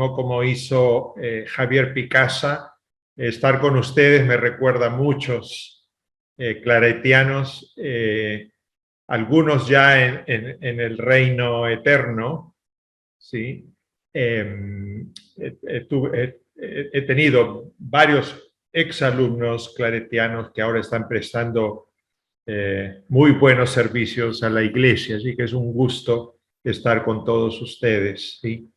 muchísimo, como hizo Javier Picasa. Estar con ustedes me recuerda a muchos claretianos, algunos ya en el reino eterno, ¿sí? He tenido varios exalumnos claretianos que ahora están prestando muy buenos servicios a la iglesia, así que es un gusto estar con todos ustedes, ¿sí?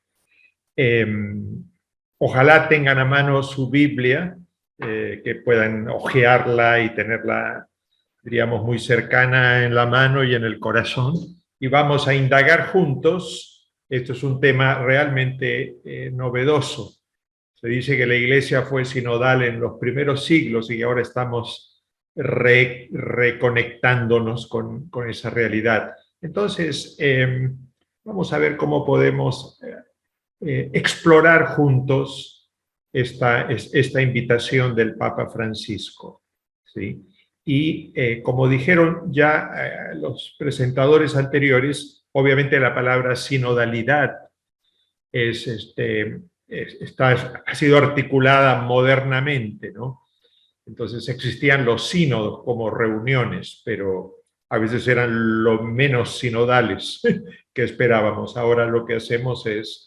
Ojalá tengan a mano su Biblia, que puedan hojearla y tenerla, diríamos, muy cercana en la mano y en el corazón. Y vamos a indagar juntos. Esto es un tema realmente novedoso. Se dice que la iglesia fue sinodal en los primeros siglos y ahora estamos reconectándonos con esa realidad. Entonces, vamos a ver cómo podemos explorar juntos esta invitación del Papa Francisco, ¿sí? Y como dijeron ya los presentadores anteriores, obviamente la palabra sinodalidad ha sido articulada modernamente, ¿no? Entonces existían los sínodos como reuniones, pero a veces eran lo menos sinodales que esperábamos. Ahora lo que hacemos es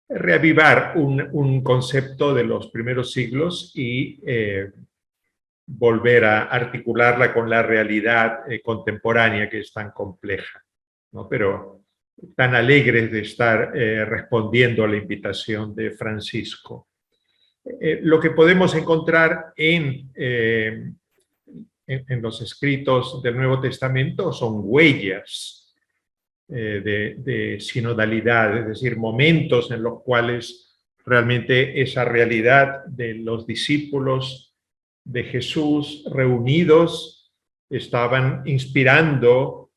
reavivar un concepto de los primeros siglos y volver a articularla con la realidad contemporánea, que es tan compleja, ¿no? Pero tan alegres de estar respondiendo a la invitación de Francisco. Lo que podemos encontrar en los escritos del Nuevo Testamento son huellas de sinodalidad, es decir, momentos en los cuales realmente esa realidad de los discípulos de Jesús reunidos estaban inspirando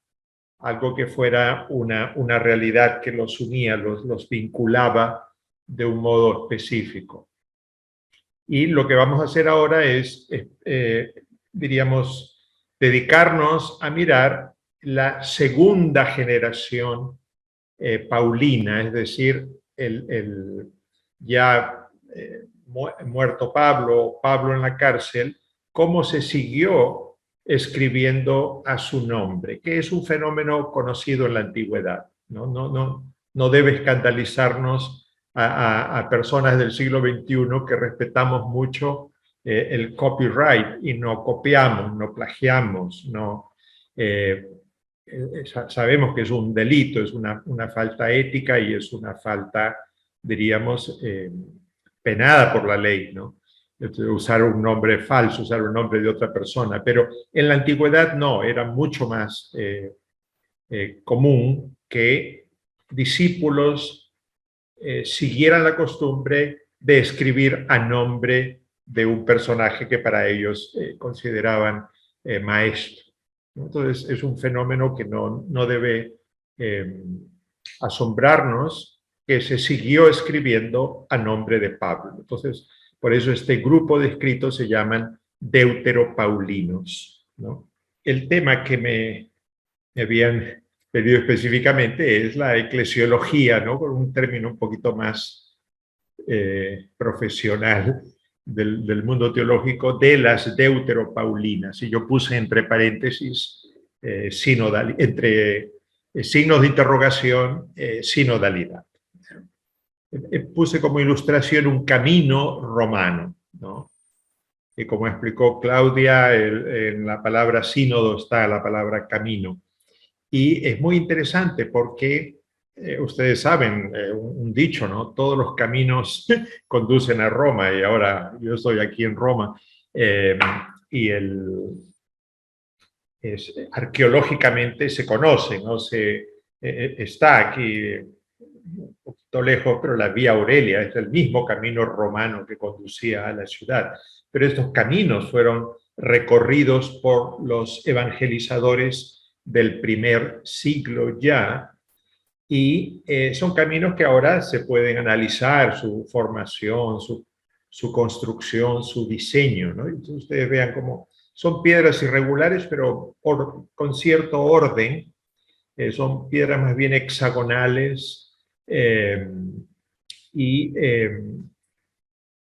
algo que fuera una realidad que los unía, los vinculaba de un modo específico. Y lo que vamos a hacer ahora es, diríamos, dedicarnos a mirar la segunda generación paulina, es decir, el ya muerto Pablo en la cárcel, cómo se siguió escribiendo a su nombre, que es un fenómeno conocido en la antigüedad. No debe escandalizarnos a personas del siglo XXI que respetamos mucho el copyright y no copiamos, no plagiamos, no... sabemos que es un delito, es una falta ética y es una falta, diríamos, penada por la ley, ¿no? Usar un nombre falso, usar un nombre de otra persona, pero en la antigüedad no, era mucho más común que discípulos siguieran la costumbre de escribir a nombre de un personaje que para ellos consideraban maestro. Entonces es un fenómeno que no debe asombrarnos, que se siguió escribiendo a nombre de Pablo. Entonces, por eso este grupo de escritos se llaman deuteropaulinos, ¿no? El tema que me habían pedido específicamente es la eclesiología, ¿no? Con un término un poquito más profesional del mundo teológico, de las deuteropaulinas. Y yo puse entre paréntesis sinodal, entre signos de interrogación, sinodalidad. Puse como ilustración un camino romano, ¿no? Y como explicó Claudia, en la palabra sínodo está la palabra camino. Y es muy interesante porque ustedes saben, un dicho, ¿no? Todos los caminos conducen a Roma, y ahora yo estoy aquí en Roma, y arqueológicamente se conoce, ¿no? Está aquí un poquito lejos, pero la Vía Aurelia es el mismo camino romano que conducía a la ciudad. Pero estos caminos fueron recorridos por los evangelizadores del primer siglo ya, y son caminos que ahora se pueden analizar su formación, su construcción, su diseño, ¿no? Entonces ustedes vean cómo son piedras irregulares, pero con cierto orden. Son piedras más bien hexagonales, eh, y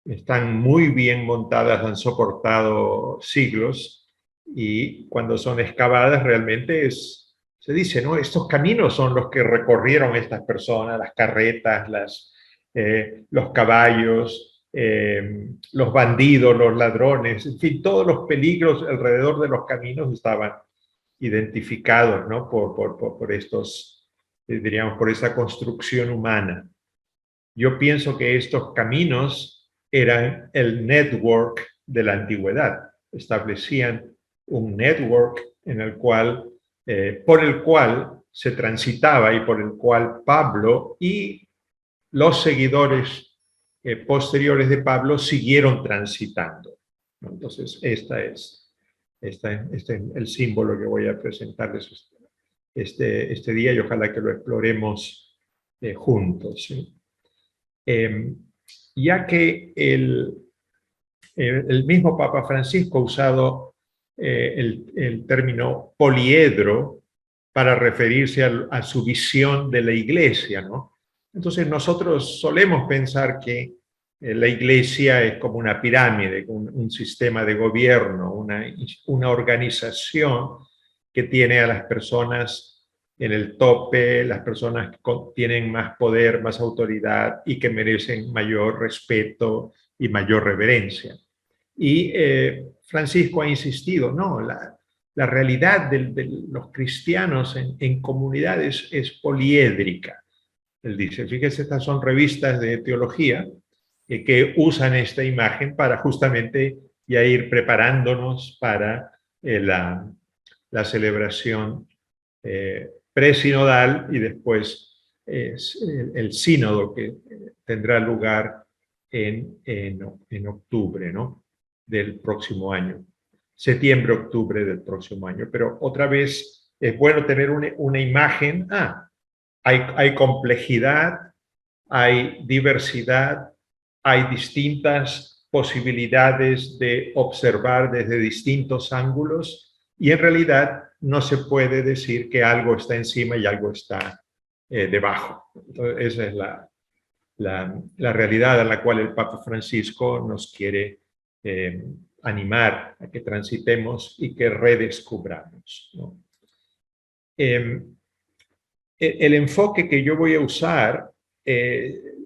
están muy bien montadas, han soportado siglos, y cuando son excavadas realmente se dice, ¿no? Estos caminos son los que recorrieron estas personas, las carretas, los caballos, los bandidos, los ladrones, en fin, todos los peligros alrededor de los caminos estaban identificados, ¿no? Por estos, diríamos, por esa construcción humana. Yo pienso que estos caminos eran el network de la antigüedad. Establecían un network en el cual, por el cual se transitaba y por el cual Pablo y los seguidores posteriores de Pablo siguieron transitando. Entonces, este es el símbolo que voy a presentarles este día, y ojalá que lo exploremos juntos, ¿sí? Ya que el mismo Papa Francisco ha usado el término poliedro para referirse a su visión de la iglesia, ¿no? Entonces nosotros solemos pensar que la iglesia es como una pirámide, un sistema de gobierno, una organización que tiene a las personas en el tope, las personas que tienen más poder, más autoridad y que merecen mayor respeto y mayor reverencia. Y Francisco ha insistido, no, la realidad de los cristianos en comunidades es poliédrica. Él dice, fíjese, estas son revistas de teología que usan esta imagen para justamente ya ir preparándonos para la celebración presinodal y después el sínodo que tendrá lugar en octubre, ¿no? Del próximo año, septiembre-octubre del próximo año. Pero otra vez es bueno tener una imagen. Hay complejidad, hay diversidad, hay distintas posibilidades de observar desde distintos ángulos, y en realidad no se puede decir que algo está encima y algo está debajo. Entonces, esa es la realidad a la cual el Papa Francisco nos quiere animar a que transitemos y que redescubramos, ¿no? El enfoque que yo voy a usar en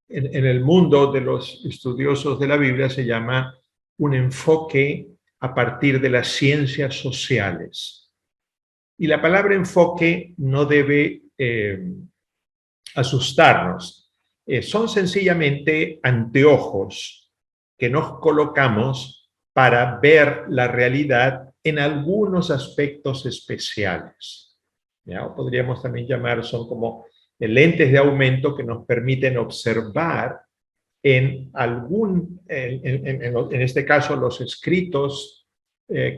el mundo de los estudiosos de la Biblia se llama un enfoque a partir de las ciencias sociales. Y la palabra enfoque no debe asustarnos. Son sencillamente anteojos que nos colocamos para ver la realidad en algunos aspectos especiales. ¿Ya? O podríamos también llamar, son como lentes de aumento que nos permiten observar en este caso, los escritos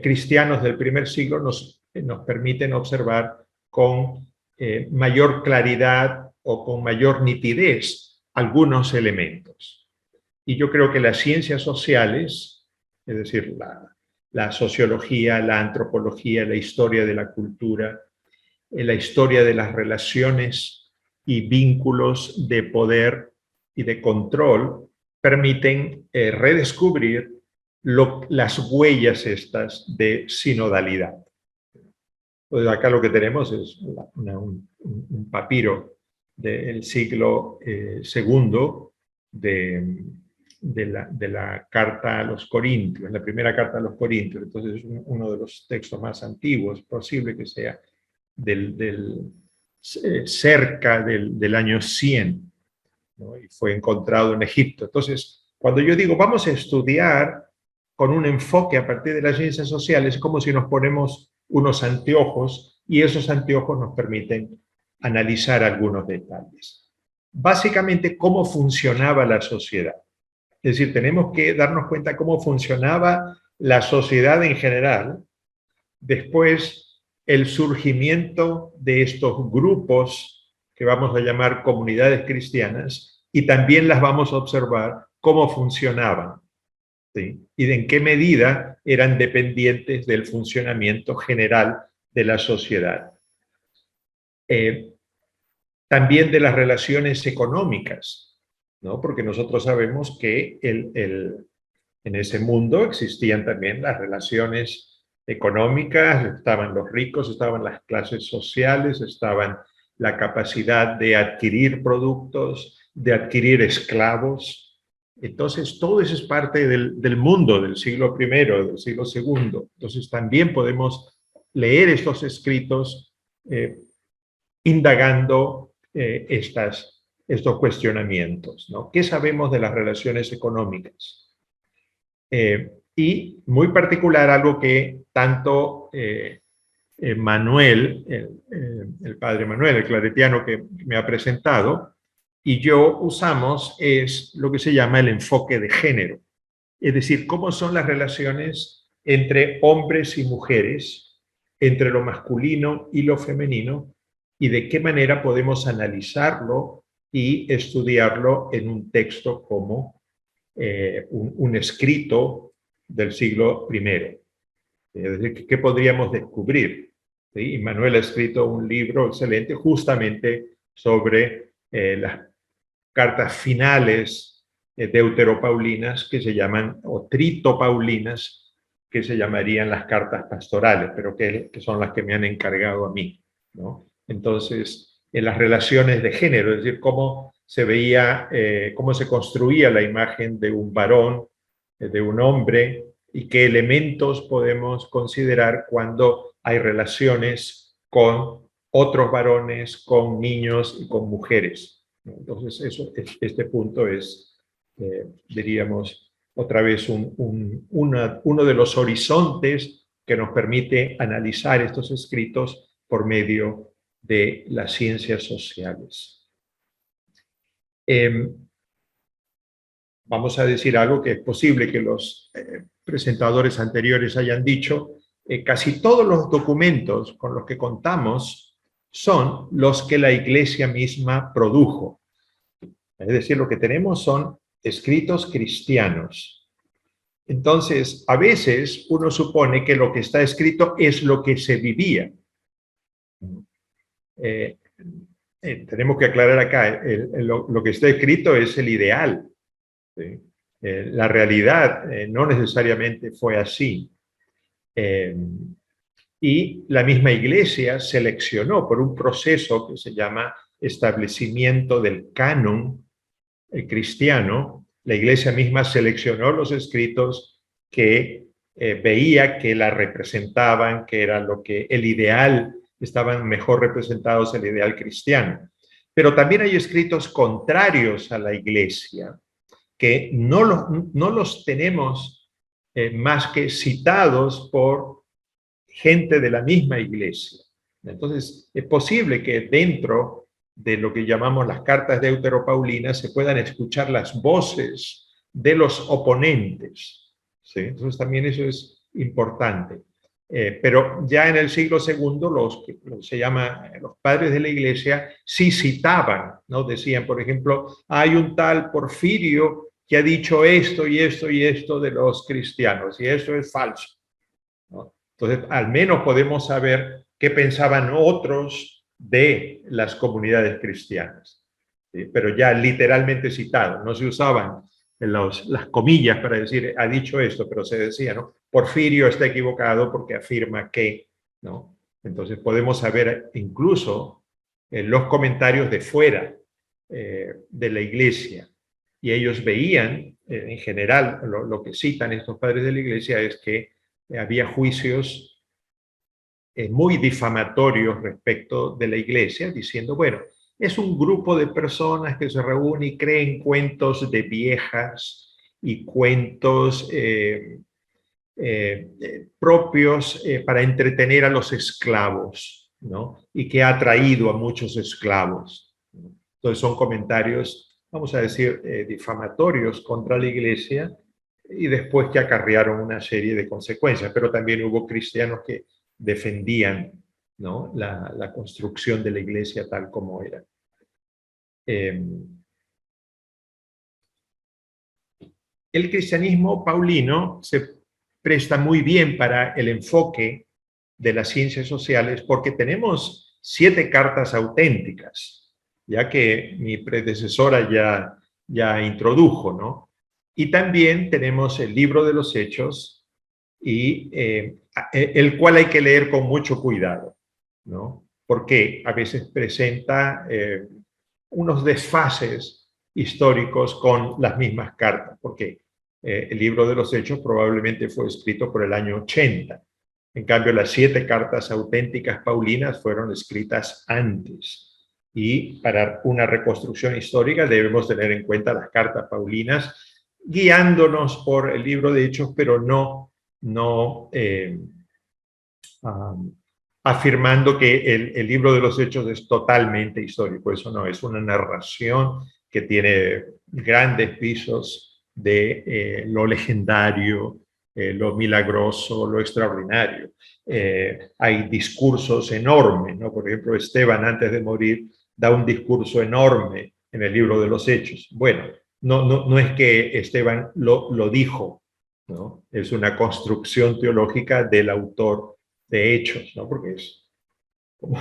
cristianos del primer siglo nos permiten observar con mayor claridad o con mayor nitidez algunos elementos. Y yo creo que las ciencias sociales, es decir, la sociología, la antropología, la historia de la cultura, la historia de las relaciones y vínculos de poder y de control, permiten redescubrir las huellas estas de sinodalidad. Entonces acá lo que tenemos es un papiro del siglo II de la carta a los Corintios, la primera carta a los Corintios. Entonces es uno de los textos más antiguos, posible que sea cerca del año 100, ¿no? Y fue encontrado en Egipto. Entonces, cuando yo digo vamos a estudiar con un enfoque a partir de las ciencias sociales, es como si nos ponemos unos anteojos y esos anteojos nos permiten analizar algunos detalles. Básicamente, cómo funcionaba la sociedad. Es decir, tenemos que darnos cuenta cómo funcionaba la sociedad en general. Después, el surgimiento de estos grupos que vamos a llamar comunidades cristianas, y también las vamos a observar cómo funcionaban, ¿sí? Y de en qué medida eran dependientes del funcionamiento general de la sociedad. también de las relaciones económicas, ¿no? Porque nosotros sabemos que en ese mundo existían también las relaciones económicas, estaban los ricos, estaban las clases sociales, estaban la capacidad de adquirir productos, de adquirir esclavos. Entonces, todo eso es parte del mundo del siglo I, del siglo II. Entonces, también podemos leer estos escritos indagando estos cuestionamientos, ¿no? ¿Qué sabemos de las relaciones económicas? Y muy particular, algo que tanto Manuel, el padre Manuel, el claretiano que me ha presentado, y yo usamos es lo que se llama el enfoque de género. Es decir, cómo son las relaciones entre hombres y mujeres, entre lo masculino y lo femenino, y de qué manera podemos analizarlo y estudiarlo en un texto como un escrito del siglo I. Es decir, ¿qué podríamos descubrir? ¿Sí? Y Manuel ha escrito un libro excelente justamente sobre las cartas finales deuteropaulinas que se llaman, o tritopaulinas, que se llamarían las cartas pastorales, pero que son las que me han encargado a mí, ¿no? Entonces, en las relaciones de género, es decir, cómo se veía, cómo se construía la imagen de un varón, de un hombre, y qué elementos podemos considerar cuando hay relaciones con otros varones, con niños y con mujeres. Entonces, este punto es, diríamos, otra vez uno de los horizontes que nos permite analizar estos escritos por medio de las ciencias sociales. Vamos a decir algo que es posible que los presentadores anteriores hayan dicho. Casi todos los documentos con los que contamos son los que la Iglesia misma produjo. Es decir, lo que tenemos son escritos cristianos. Entonces, a veces uno supone que lo que está escrito es lo que se vivía. Tenemos que aclarar acá, lo que está escrito es el ideal. ¿Sí? La realidad no necesariamente fue así. Y la misma Iglesia seleccionó por un proceso que se llama establecimiento del canon cristiano. La Iglesia misma seleccionó los escritos que veía que la representaban, que era lo que el ideal, estaban mejor representados el ideal cristiano. Pero también hay escritos contrarios a la Iglesia, que no los tenemos más que citados por gente de la misma Iglesia. Entonces, es posible que dentro de lo que llamamos las cartas deuteropaulinas se puedan escuchar las voces de los oponentes, ¿sí? Entonces, también eso es importante. Pero ya en el siglo II, los que se llama los padres de la Iglesia sí citaban, ¿no? Decían, por ejemplo, hay un tal Porfirio que ha dicho esto y esto y esto de los cristianos, y eso es falso, ¿no? Entonces, al menos podemos saber qué pensaban otros de las comunidades cristianas, ¿sí? Pero ya literalmente citado, no se usaban las comillas para decir, ha dicho esto, pero se decía, ¿no? Porfirio está equivocado porque afirma que, ¿no? Entonces podemos saber incluso los comentarios de fuera de la Iglesia, y ellos veían, en general, lo que citan estos padres de la Iglesia es que había juicios muy difamatorios respecto de la Iglesia, diciendo, bueno, es un grupo de personas que se reúne y creen cuentos de viejas y cuentos propios para entretener a los esclavos, ¿no? Y que ha atraído a muchos esclavos. Entonces son comentarios, vamos a decir, difamatorios contra la Iglesia, y después que acarrearon una serie de consecuencias, pero también hubo cristianos que defendían, ¿no? la construcción de la Iglesia tal como era. El cristianismo paulino se presta muy bien para el enfoque de las ciencias sociales porque tenemos 7 cartas auténticas. ya que mi predecesora ya introdujo, ¿no? Y también tenemos el libro de los Hechos, y el cual hay que leer con mucho cuidado, ¿no? Porque a veces presenta unos desfases históricos con las mismas cartas, porque el libro de los Hechos probablemente fue escrito por el año 80. En cambio, las 7 cartas auténticas paulinas fueron escritas antes. Y para una reconstrucción histórica debemos tener en cuenta las cartas paulinas, guiándonos por el libro de Hechos, pero no um, afirmando que el libro de los Hechos es totalmente histórico. Eso no, es una narración que tiene grandes visos de lo legendario, lo milagroso, lo extraordinario. Hay discursos enormes, ¿no? Por ejemplo, Esteban, antes de morir, da un discurso enorme en el libro de los Hechos. Bueno, no es que Esteban lo dijo, ¿no? Es una construcción teológica del autor de Hechos, ¿no? Porque es como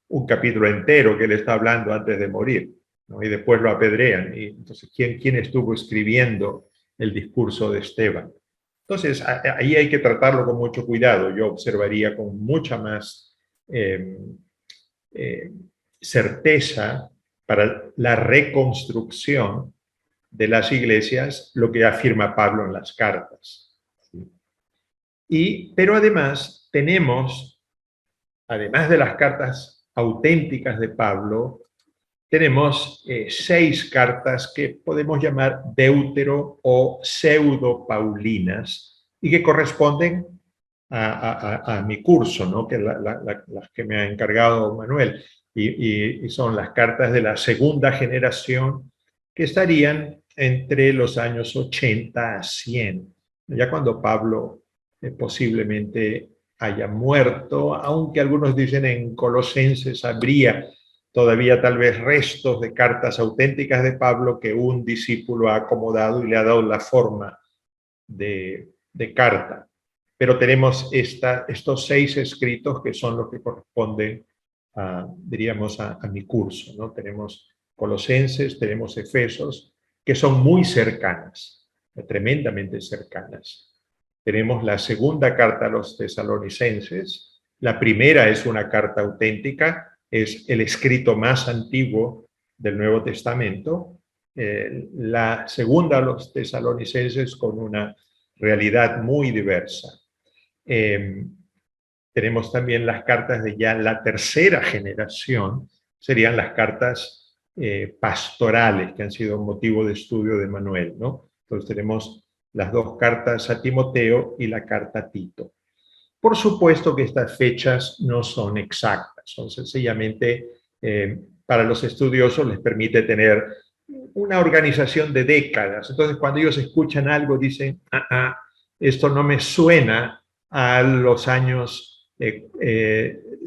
un capítulo entero que él está hablando antes de morir, ¿no? Y después lo apedrean. Y entonces, ¿quién estuvo escribiendo el discurso de Esteban? Entonces, ahí hay que tratarlo con mucho cuidado. Yo observaría con mucha más eh, eh, certeza para la reconstrucción de las iglesias lo que afirma Pablo en las cartas. Pero además tenemos, además de las cartas auténticas de Pablo, tenemos 6 cartas que podemos llamar deutero o pseudo-paulinas y que corresponden a mi curso, ¿no? Que las que me ha encargado Manuel, y son las cartas de la segunda generación que estarían entre los años 80 a 100, ya cuando Pablo posiblemente haya muerto, aunque algunos dicen en Colosenses habría todavía tal vez restos de cartas auténticas de Pablo que un discípulo ha acomodado y le ha dado la forma de carta. Pero tenemos estos 6 escritos que son los que corresponden, diríamos, a mi curso, ¿no? Tenemos Colosenses, tenemos Efesos, que son muy cercanas, tremendamente cercanas. Tenemos la segunda carta a los tesalonicenses. La primera es una carta auténtica, es el escrito más antiguo del Nuevo Testamento. La segunda a los tesalonicenses con una realidad muy diversa. Tenemos también las cartas de ya la tercera generación, serían las cartas pastorales, que han sido motivo de estudio de Manuel, ¿no? Entonces tenemos las 2 cartas a Timoteo y la carta a Tito. Por supuesto que estas fechas no son exactas, son sencillamente, para los estudiosos les permite tener una organización de décadas. Entonces, cuando ellos escuchan algo, dicen, esto no me suena a los años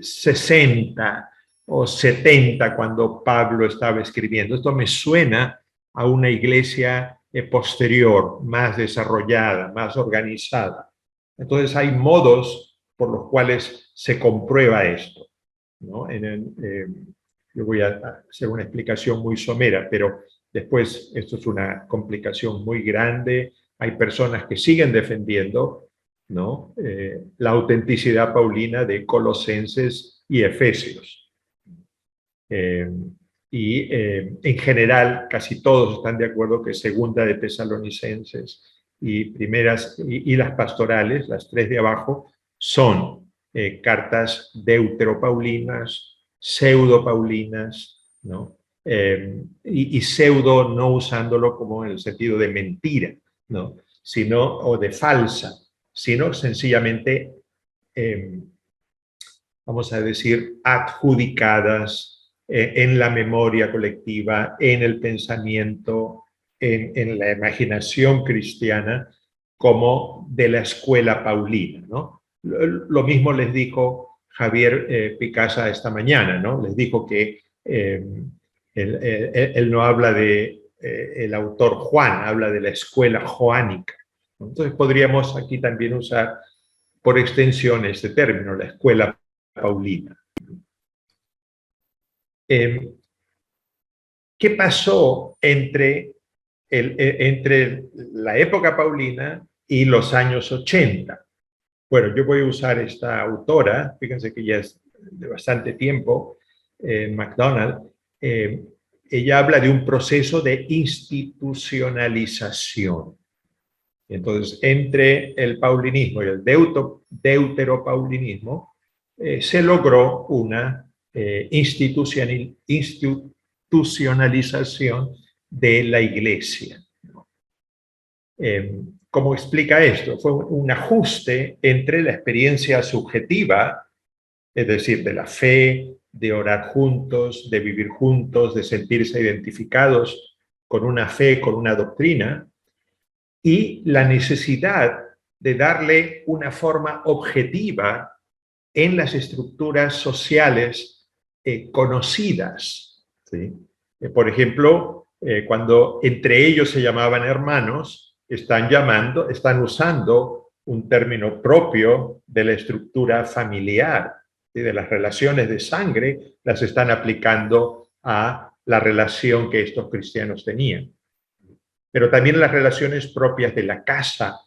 60 o 70, cuando Pablo estaba escribiendo. Esto me suena a una iglesia posterior, más desarrollada, más organizada. Entonces hay modos por los cuales se comprueba esto, ¿no? Yo voy a hacer una explicación muy somera, pero después esto es una complicación muy grande. Hay personas que siguen defendiendo, ¿no? La autenticidad paulina de Colosenses y Efesios. En general, casi todos están de acuerdo que segunda de Tesalonicenses y las pastorales, las 3 de abajo, son cartas deuteropaulinas, pseudopaulinas, ¿no? Y pseudo no usándolo como en el sentido de mentira, ¿no? O de falsa, sino sencillamente, vamos a decir, adjudicadas en la memoria colectiva, en el pensamiento, en la imaginación cristiana, como de la escuela paulina, ¿no? Lo mismo les dijo Javier Picasa esta mañana, ¿no? Les dijo que él no habla de el autor Juan, habla de la escuela joánica. Entonces podríamos aquí también usar por extensión este término, la escuela paulina. ¿qué pasó entre la época paulina y los años 80? Bueno, yo voy a usar esta autora, fíjense que ya es de bastante tiempo, MacDonald. Ella habla de un proceso de institucionalización. Entonces, entre el paulinismo y el deuteropaulinismo, se logró una institucionalización de la Iglesia. ¿Cómo explica esto? Fue un ajuste entre la experiencia subjetiva, es decir, de la fe, de orar juntos, de vivir juntos, de sentirse identificados con una fe, con una doctrina, y la necesidad de darle una forma objetiva en las estructuras sociales conocidas, ¿sí? Por ejemplo, cuando entre ellos se llamaban hermanos, están usando un término propio de la estructura familiar, ¿sí? De las relaciones de sangre, las están aplicando a la relación que estos cristianos tenían. Pero también las relaciones propias de la casa,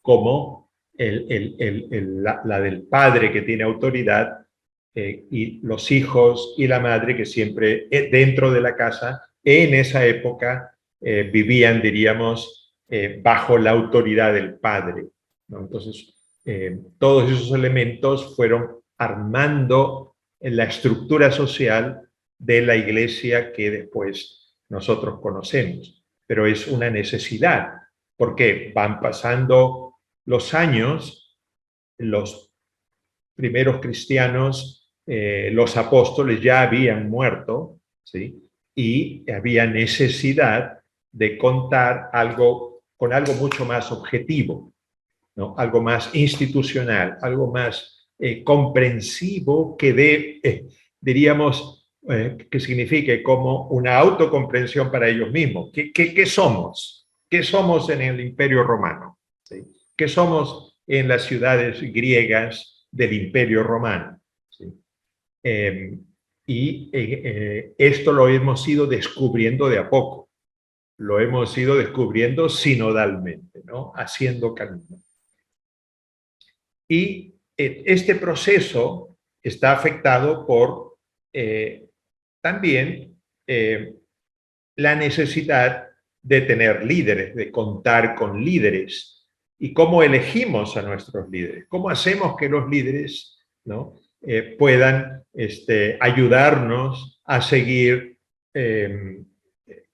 como la del padre que tiene autoridad y los hijos y la madre que siempre dentro de la casa, en esa época vivían, diríamos, bajo la autoridad del padre, ¿no? Entonces, todos esos elementos fueron armando en la estructura social de la iglesia que después nosotros conocemos. Pero es una necesidad, porque van pasando los años, los primeros cristianos, los apóstoles ya habían muerto, ¿sí? Y había necesidad de contar con algo mucho más objetivo, ¿no? Algo más institucional, algo más comprensivo que diríamos, que signifique como una autocomprensión para ellos mismos. ¿Qué somos? ¿Qué somos en el Imperio Romano? ¿Sí? ¿Qué somos en las ciudades griegas del Imperio Romano? ¿Sí? Esto lo hemos ido descubriendo de a poco. Lo hemos ido descubriendo sinodalmente, ¿no? Haciendo camino. Y este proceso está afectado por también la necesidad de tener líderes, de contar con líderes. ¿Y cómo elegimos a nuestros líderes? ¿Cómo hacemos que los líderes, ¿no? Puedan ayudarnos a seguir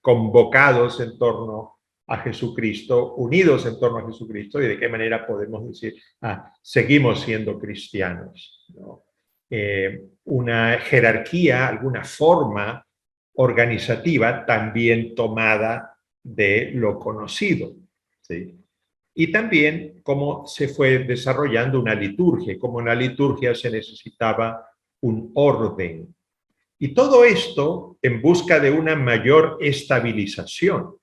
convocados en torno a Jesucristo, unidos en torno a Jesucristo, y de qué manera podemos decir, seguimos siendo cristianos, ¿no? Una jerarquía, alguna forma organizativa también tomada de lo conocido, ¿sí? Y también cómo se fue desarrollando una liturgia, cómo en la liturgia se necesitaba un orden. Y todo esto en busca de una mayor estabilización,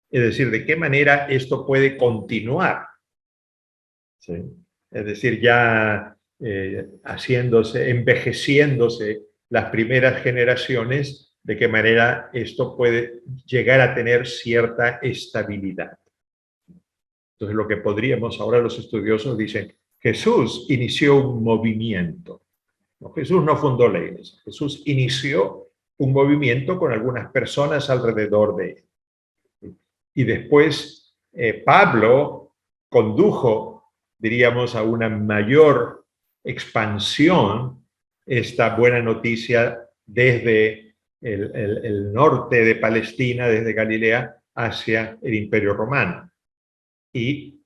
es decir, de qué manera esto puede continuar, ¿sí? Es decir, ya envejeciéndose las primeras generaciones, de qué manera esto puede llegar a tener cierta estabilidad. Entonces, lo que podríamos, ahora los estudiosos dicen, Jesús inició un movimiento. No, Jesús no fundó la iglesia, Jesús inició un movimiento con algunas personas alrededor de él. Y después Pablo condujo, diríamos, a una mayor expansión esta buena noticia desde el norte de Palestina, desde Galilea, hacia el Imperio Romano. Y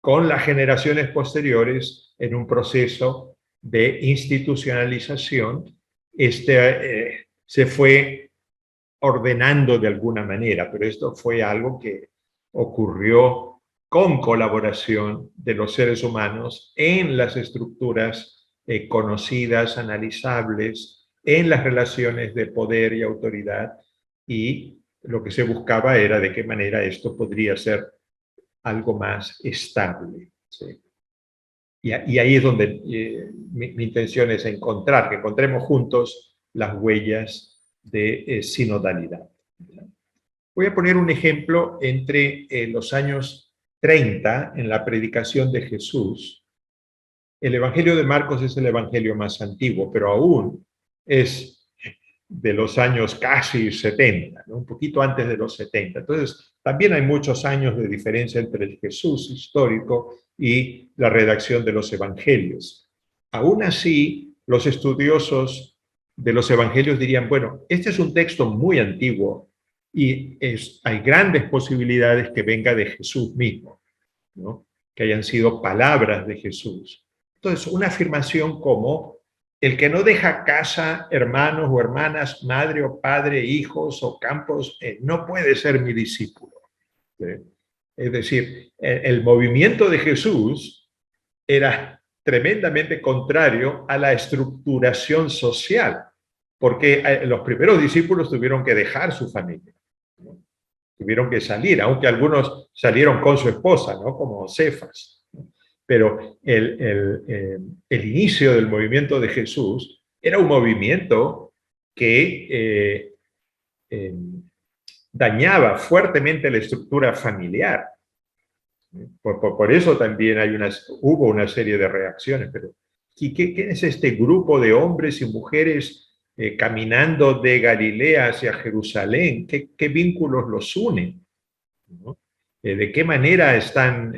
con las generaciones posteriores, en un proceso de institucionalización, se fue ordenando de alguna manera, pero esto fue algo que ocurrió con colaboración de los seres humanos en las estructuras conocidas, analizables, en las relaciones de poder y autoridad, y lo que se buscaba era de qué manera esto podría ser algo más estable, ¿sí? Y ahí es donde mi intención es que encontremos juntos las huellas de sinodalidad. Voy a poner un ejemplo entre los años 30 en la predicación de Jesús. El Evangelio de Marcos es el Evangelio más antiguo, pero aún es de los años casi 70, ¿no? Un poquito antes de los 70. Entonces, también hay muchos años de diferencia entre el Jesús histórico y la redacción de los Evangelios. Aún así, los estudiosos de los Evangelios dirían, bueno, este es un texto muy antiguo y hay grandes posibilidades que venga de Jesús mismo, ¿no? Que hayan sido palabras de Jesús. Entonces, una afirmación como el que no deja casa, hermanos o hermanas, madre o padre, hijos o campos, no puede ser mi discípulo. ¿Sí? Es decir, el movimiento de Jesús era tremendamente contrario a la estructuración social, porque los primeros discípulos tuvieron que dejar su familia, ¿no? Tuvieron que salir, aunque algunos salieron con su esposa, ¿no? Como Cefas. Pero el inicio del movimiento de Jesús era un movimiento que dañaba fuertemente la estructura familiar. Por eso también hubo una serie de reacciones. Pero ¿qué es este grupo de hombres y mujeres caminando de Galilea hacia Jerusalén? ¿Qué vínculos los unen? ¿No? ¿De qué manera están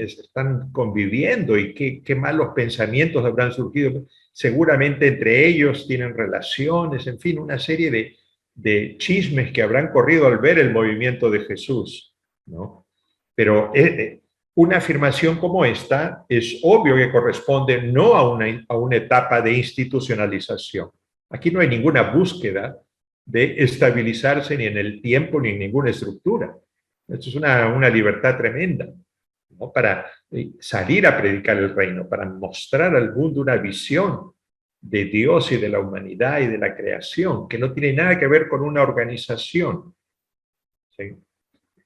conviviendo y qué malos pensamientos habrán surgido? Seguramente entre ellos tienen relaciones, en fin, una serie de chismes que habrán corrido al ver el movimiento de Jesús, ¿no? Pero una afirmación como esta es obvio que corresponde no a una etapa de institucionalización. Aquí no hay ninguna búsqueda de estabilizarse ni en el tiempo ni en ninguna estructura. Esto es una libertad tremenda, ¿no? Para salir a predicar el reino, para mostrar al mundo una visión de Dios y de la humanidad y de la creación, que no tiene nada que ver con una organización. ¿Sí?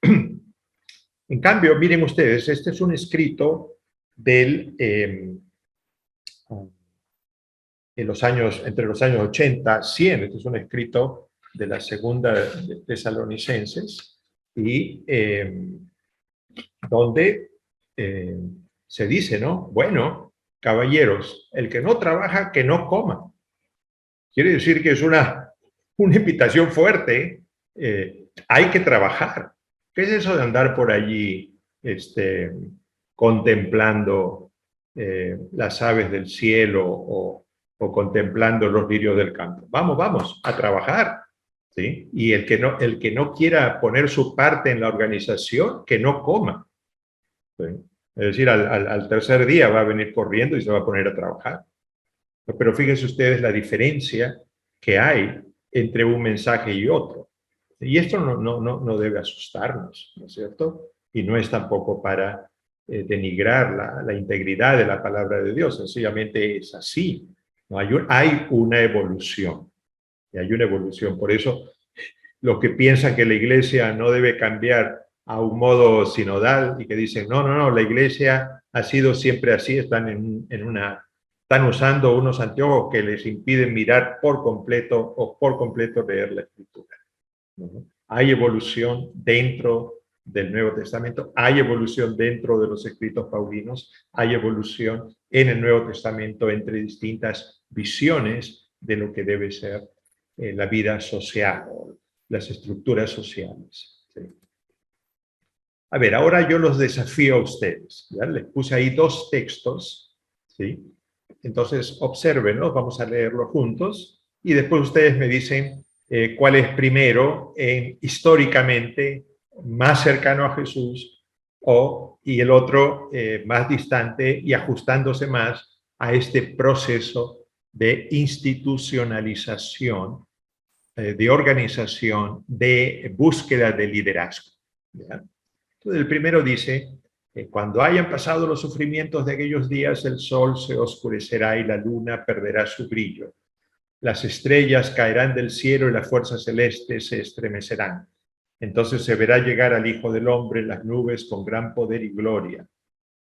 En cambio, miren ustedes, este es un escrito entre los años 80, 100, este es un escrito de la segunda de Tesalonicenses, y donde se dice, ¿no? Bueno, caballeros, el que no trabaja, que no coma. Quiere decir que es una invitación fuerte. Hay que trabajar. ¿Qué es eso de andar por allí contemplando las aves del cielo o contemplando los lirios del campo? Vamos, a trabajar. ¿Sí? Y el que no quiera poner su parte en la organización, que no coma. ¿Sí? Es decir, al tercer día va a venir corriendo y se va a poner a trabajar. Pero fíjense ustedes la diferencia que hay entre un mensaje y otro. Y esto no debe asustarnos, ¿no es cierto? Y no es tampoco para denigrar la integridad de la palabra de Dios, sencillamente es así. ¿No? Hay una evolución, y hay una evolución. Por eso, los que piensan que la iglesia no debe cambiar a un modo sinodal y que dicen, no, la iglesia ha sido siempre así, están usando unos anteojos que les impiden mirar por completo o por completo leer la escritura, ¿no? Hay evolución dentro del Nuevo Testamento, hay evolución dentro de los escritos paulinos, hay evolución en el Nuevo Testamento entre distintas visiones de lo que debe ser la vida social, las estructuras sociales. ¿Sí? A ver, ahora yo los desafío a ustedes. ¿Ya? Les puse ahí dos textos, ¿sí? Entonces, obsérvenlos, vamos a leerlos juntos y después ustedes me dicen cuál es primero, históricamente, más cercano a Jesús y el otro más distante y ajustándose más a este proceso de institucionalización, de organización, de búsqueda de liderazgo. ¿Ya? Entonces, el primero dice, cuando hayan pasado los sufrimientos de aquellos días, el sol se oscurecerá y la luna perderá su brillo. Las estrellas caerán del cielo y las fuerzas celestes se estremecerán. Entonces se verá llegar al Hijo del Hombre en las nubes con gran poder y gloria.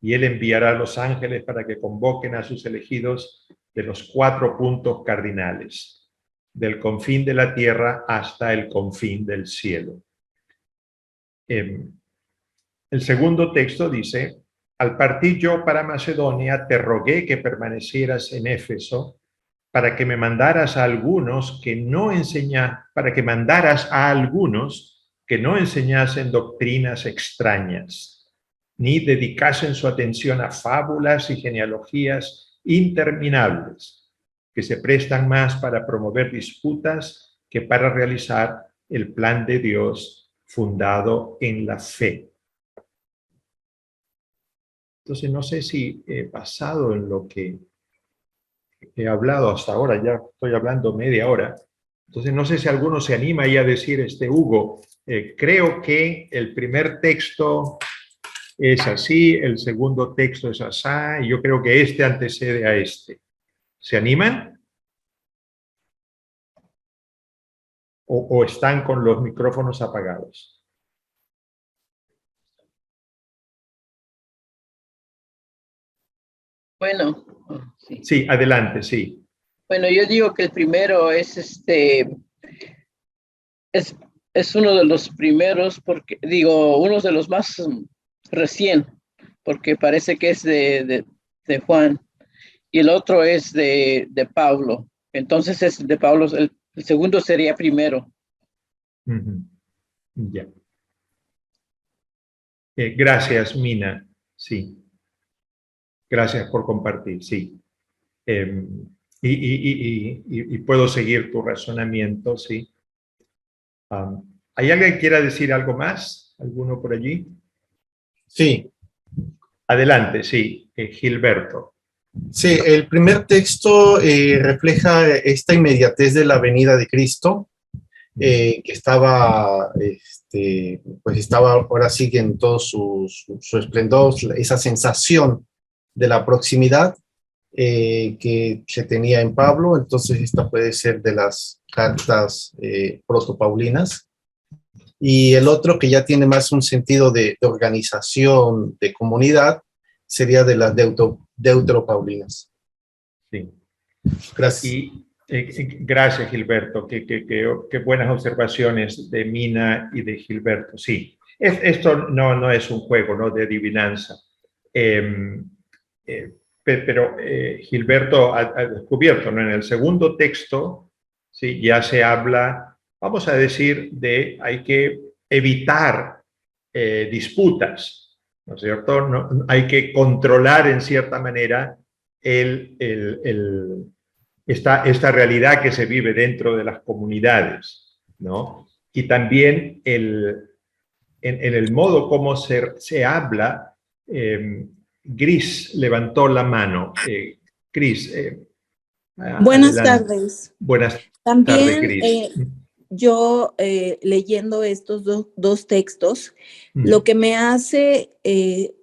Y él enviará a los ángeles para que convoquen a sus elegidos de los 4 puntos cardinales. del confín de la tierra hasta el confín del cielo. El segundo texto dice: al partir yo para Macedonia, te rogué que permanecieras en Éfeso, para que me mandaras a algunos que no enseñasen doctrinas extrañas, ni dedicasen su atención a fábulas y genealogías interminables, que se prestan más para promover disputas que para realizar el plan de Dios fundado en la fe. Entonces, no sé si basado en lo que he hablado hasta ahora, ya estoy hablando media hora, entonces no sé si alguno se anima ahí a decir, Hugo, creo que el primer texto es así, el segundo texto es así, y yo creo que este antecede a este. ¿Se animan? ¿O están con los micrófonos apagados? Bueno, sí. Sí, adelante, sí. Bueno, yo digo que el primero es es uno de los primeros, porque digo, uno de los más recién, porque parece que es de Juan, y el otro es de Pablo. Entonces es de Pablo, el segundo sería primero. Ya. Gracias, Mina. Sí. Gracias por compartir, sí. Y puedo seguir tu razonamiento, sí. ¿Hay alguien que quiera decir algo más? ¿Alguno por allí? Sí, Adelante, sí, Gilberto. sí, el primer texto refleja esta inmediatez de la venida de Cristo, que estaba, pues estaba ahora sí en todo su esplendor, esa sensación de la proximidad que se tenía en Pablo. Entonces esta puede ser de las cartas protopaulinas. Y el otro, que ya tiene más un sentido de organización, de comunidad, sería de las deuteropaulinas. Sí. Gracias. Y gracias, Gilberto. Qué buenas observaciones de Mina y de Gilberto. Sí, esto no es un juego, ¿no?, de adivinanza. Pero Gilberto ha descubierto, ¿no?, en el segundo texto, ¿sí?, ya se habla, vamos a decir, de hay que evitar disputas, ¿no es cierto? No, hay que controlar en cierta manera esta realidad que se vive dentro de las comunidades, ¿no? Y también en el modo como se habla. Gris levantó la mano. Gris, Buenas adelante. tardes. Buenas tardes, También Gris. yo leyendo estos dos textos, lo que me hace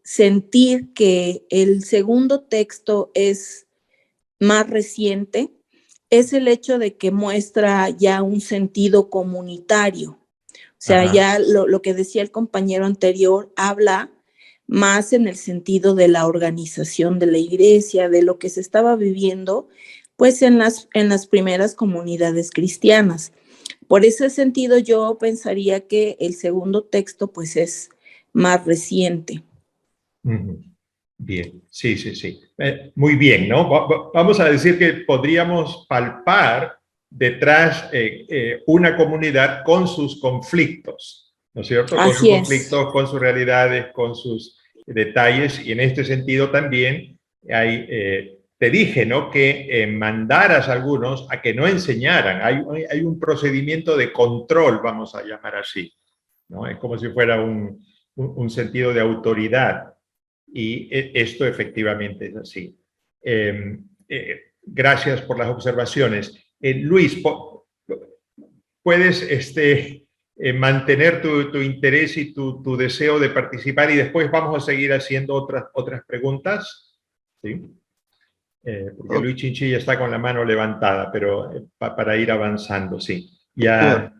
sentir que el segundo texto es más reciente es el hecho de que muestra ya un sentido comunitario. O sea, Ajá. ya lo que decía el compañero anterior habla más en el sentido de la organización de la iglesia, de lo que se estaba viviendo, pues en las primeras comunidades cristianas. Por ese sentido, yo pensaría que el segundo texto, pues, es más reciente. Bien, sí. Muy bien, ¿no? Vamos a decir que podríamos palpar detrás una comunidad con sus conflictos, ¿no es cierto? Con sus conflictos, con sus realidades, con sus detalles, y en este sentido también te dije, ¿no?, que mandaras a algunos a que no enseñaran. Hay un procedimiento de control, vamos a llamar así, ¿no? Es como si fuera un sentido de autoridad. Y esto efectivamente es así. Gracias por las observaciones. Luis, ¿puedes mantener tu interés y tu deseo de participar? Y después vamos a seguir haciendo otras preguntas. ¿Sí? Porque Luis Chinchilla está con la mano levantada, pero para ir avanzando, sí. Ya,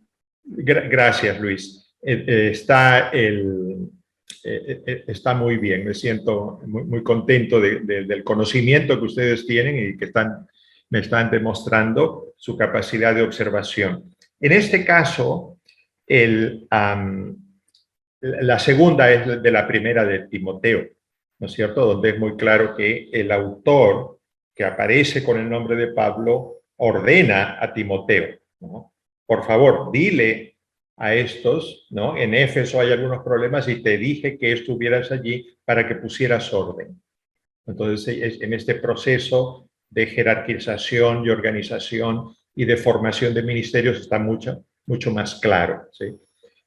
gracias, Luis. Está muy bien, me siento muy contento del conocimiento que ustedes tienen y que están me están demostrando su capacidad de observación. En este caso, la segunda es de la primera de Timoteo, ¿no es cierto? Donde es muy claro que el autor que aparece con el nombre de Pablo ordena a Timoteo, ¿no? Por favor, dile a estos, ¿no? En Éfeso hay algunos problemas y te dije que estuvieras allí para que pusieras orden. Entonces, en este proceso de jerarquización y organización y de formación de ministerios está mucho más claro, ¿sí?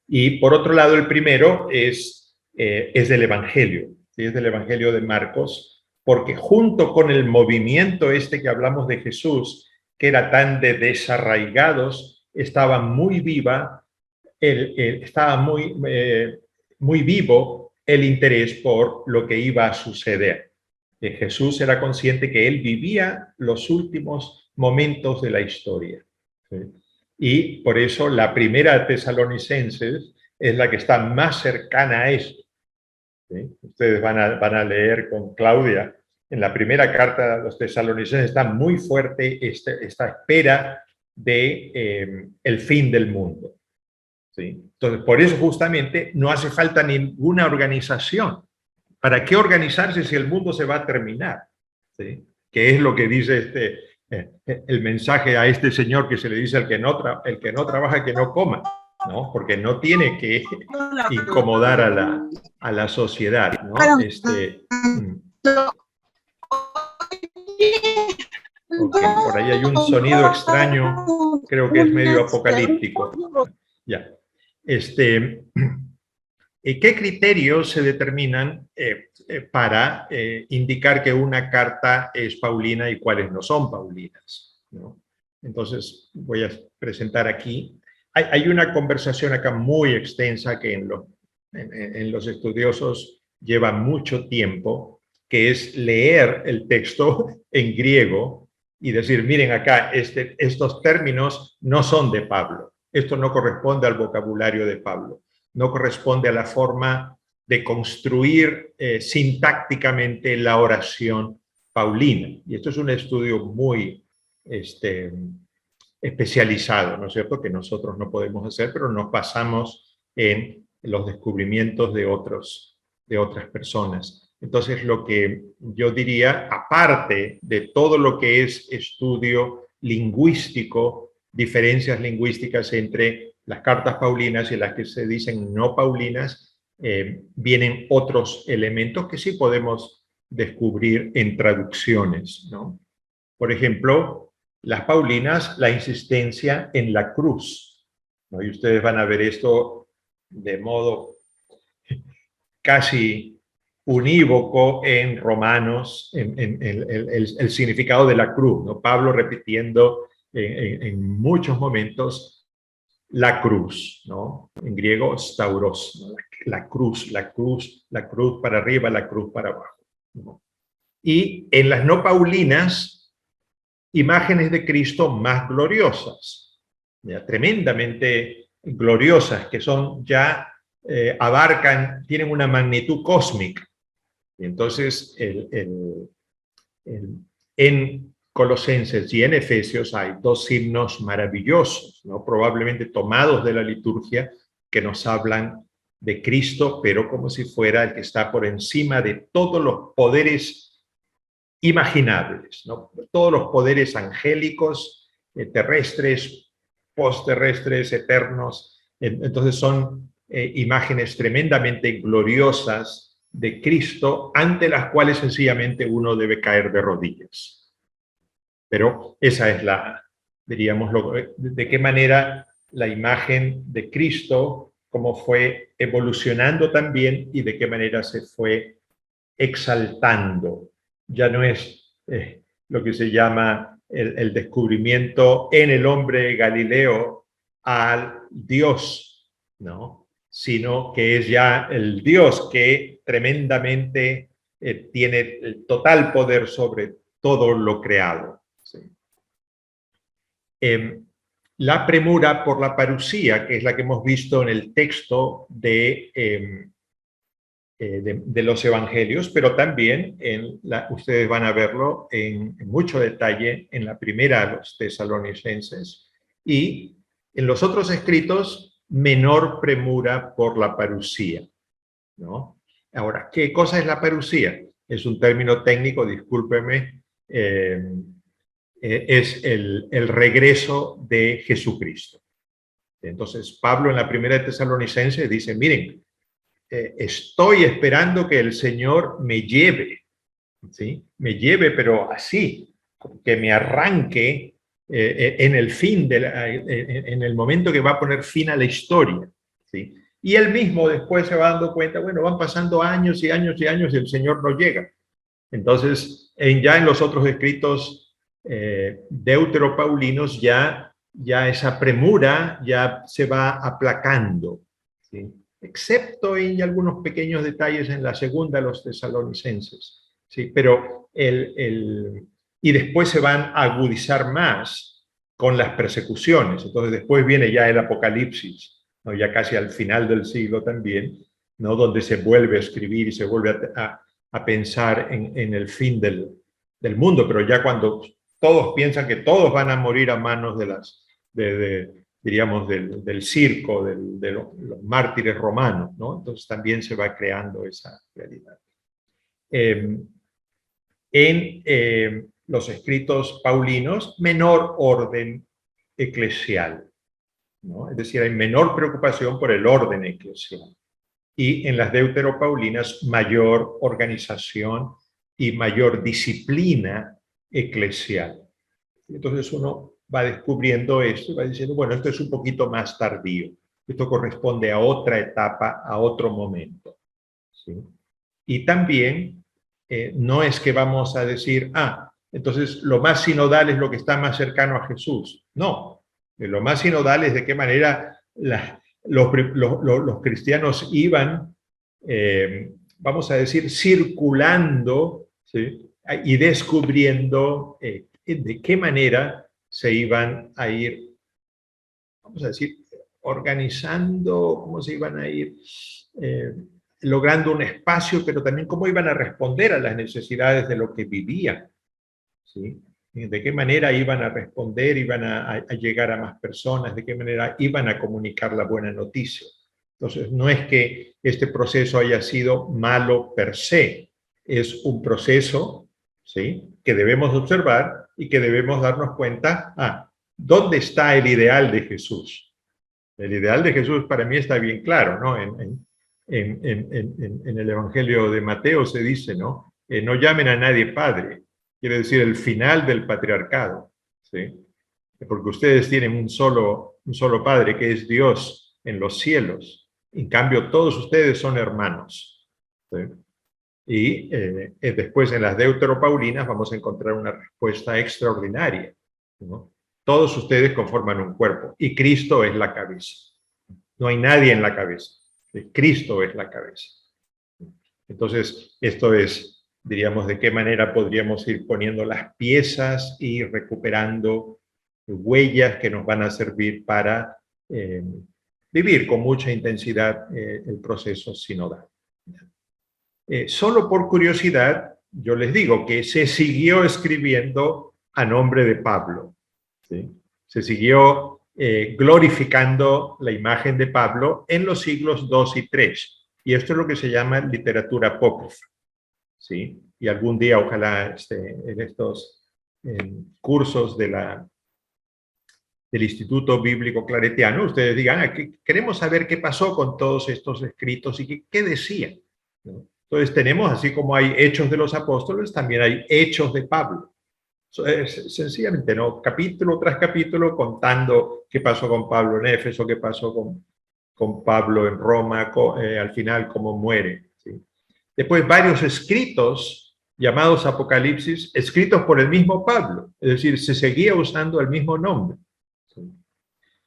Y por otro lado, el primero es del Evangelio, ¿sí? Es del Evangelio de Marcos, porque junto con el movimiento este que hablamos de Jesús, que era tan de desarraigados, estaba muy viva, estaba muy vivo el interés por lo que iba a suceder. Jesús era consciente que él vivía los últimos momentos de la historia, ¿sí? Y por eso la primera Tesalonicenses es la que está más cercana a esto, ¿sí? Ustedes van a leer con Claudia, en la primera carta de los Tesalonicenses está muy fuerte esta espera de el fin del mundo, ¿sí? Entonces, por eso justamente no hace falta ninguna organización. ¿Para qué organizarse si el mundo se va a terminar? ¿Sí? Que es lo que dice el mensaje a este señor que se le dice el que no trabaja, que no coma, ¿no? Porque no tiene que incomodar a la sociedad, ¿no? Okay, por ahí hay un sonido extraño, creo que es medio apocalíptico. Ya. ¿Qué criterios se determinan para indicar que una carta es paulina y cuáles no son paulinas, ¿no? Entonces, voy a presentar aquí. Hay una conversación acá muy extensa que en los estudiosos lleva mucho tiempo, que es leer el texto en griego y decir, miren acá, estos términos no son de Pablo. Esto no corresponde al vocabulario de Pablo. No corresponde a la forma de construir sintácticamente la oración paulina. Y esto es un estudio muy especializado, ¿no es cierto?, que nosotros no podemos hacer, pero nos basamos en los descubrimientos de otras personas. Entonces, lo que yo diría, aparte de todo lo que es estudio lingüístico, diferencias lingüísticas entre las cartas paulinas y las que se dicen no paulinas, vienen otros elementos que sí podemos descubrir en traducciones, ¿no? Por ejemplo, las paulinas, la insistencia en la cruz, ¿no? Y ustedes van a ver esto de modo casi unívoco en Romanos, en el significado de la cruz, ¿no? Pablo repitiendo en muchos momentos la cruz, ¿no? En griego, stauros, ¿no? La cruz para arriba, la cruz para abajo, ¿no? Y en las no paulinas, imágenes de Cristo más gloriosas, ¿ya? Tremendamente gloriosas, que son ya, tienen una magnitud cósmica. Y entonces, en Colosenses y en Efesios hay dos himnos maravillosos, ¿no? Probablemente tomados de la liturgia, que nos hablan de Cristo, pero como si fuera el que está por encima de todos los poderes imaginables, ¿no? Todos los poderes angélicos, terrestres, postterrestres, eternos. Entonces son imágenes tremendamente gloriosas de Cristo, ante las cuales sencillamente uno debe caer de rodillas. Pero esa es diríamos, de qué manera la imagen de Cristo, cómo fue evolucionando también y de qué manera se fue exaltando. Ya no es lo que se llama el descubrimiento en el hombre Galileo al Dios, ¿no? Sino que es ya el Dios que tremendamente tiene el total poder sobre todo lo creado, ¿sí? La premura por la parusía, que es la que hemos visto en el texto de de los evangelios, pero también ustedes van a verlo en mucho detalle en la primera a los tesalonicenses, y en los otros escritos, menor premura por la parusía, ¿no? Ahora, ¿qué cosa es la parusía? Es un término técnico, discúlpeme, es el regreso de Jesucristo. Entonces, Pablo en la primera de Tesalonicenses dice, miren, estoy esperando que el Señor me lleve, ¿sí? Me lleve, pero así, que me arranque en el fin, en el momento que va a poner fin a la historia, ¿sí? Y él mismo después se va dando cuenta, bueno, van pasando años y años y años y el Señor no llega. Entonces, ya en los otros escritos deuteropaulinos, ya esa premura ya se va aplacando, ¿sí? Excepto en algunos pequeños detalles en la segunda, los tesalonicenses, ¿sí? Pero y después se van a agudizar más con las persecuciones. Entonces después viene ya el Apocalipsis, ¿no? Ya casi al final del siglo también, ¿no? Donde se vuelve a escribir y se vuelve a pensar en el fin del mundo, pero ya cuando todos piensan que todos van a morir a manos diríamos, del circo, de los mártires romanos, ¿no? Entonces también se va creando esa realidad. En los escritos paulinos, menor orden eclesial, ¿no? Es decir, hay menor preocupación por el orden eclesial. Y en las deuteropaulinas, mayor organización y mayor disciplina eclesial. Entonces uno va descubriendo esto y va diciendo, bueno, esto es un poquito más tardío. Esto corresponde a otra etapa, a otro momento, ¿sí? Y también no es que vamos a decir, entonces lo más sinodal es lo que está más cercano a Jesús. No, lo más sinodal es de qué manera los cristianos iban, vamos a decir, circulando, ¿sí? Y descubriendo de qué manera se iban a ir, vamos a decir, organizando, cómo se iban a ir logrando un espacio, pero también cómo iban a responder a las necesidades de lo que vivían, ¿sí? De qué manera iban a responder, iban a llegar a más personas, de qué manera iban a comunicar la buena noticia. Entonces, no es que este proceso haya sido malo per se, es un proceso, ¿sí?, que debemos observar y que debemos darnos cuenta, ¿dónde está el ideal de Jesús? El ideal de Jesús para mí está bien claro, ¿no? En el Evangelio de Mateo se dice, ¿no? No llamen a nadie padre, quiere decir el final del patriarcado, ¿sí? Porque ustedes tienen un solo padre, que es Dios en los cielos. En cambio, todos ustedes son hermanos, ¿sí? Y después en las deuteropaulinas vamos a encontrar una respuesta extraordinaria, ¿no? Todos ustedes conforman un cuerpo y Cristo es la cabeza. No hay nadie en la cabeza. Cristo es la cabeza. Entonces, esto es, diríamos, de qué manera podríamos ir poniendo las piezas y recuperando huellas que nos van a servir para vivir con mucha intensidad el proceso sinodal. Solo por curiosidad, yo les digo que se siguió escribiendo a nombre de Pablo, ¿sí? Se siguió glorificando la imagen de Pablo en los siglos II y III. Y esto es lo que se llama literatura apócrifa, ¿sí? Y algún día, ojalá en estos cursos del Instituto Bíblico Claretiano, ustedes digan, queremos saber qué pasó con todos estos escritos y qué decían, ¿no? Entonces tenemos, así como hay hechos de los apóstoles, también hay hechos de Pablo. Sencillamente, ¿no? Capítulo tras capítulo contando qué pasó con Pablo en Éfeso, qué pasó con Pablo en Roma, al final cómo muere, ¿sí? Después varios escritos llamados Apocalipsis, escritos por el mismo Pablo, es decir, se seguía usando el mismo nombre, ¿sí?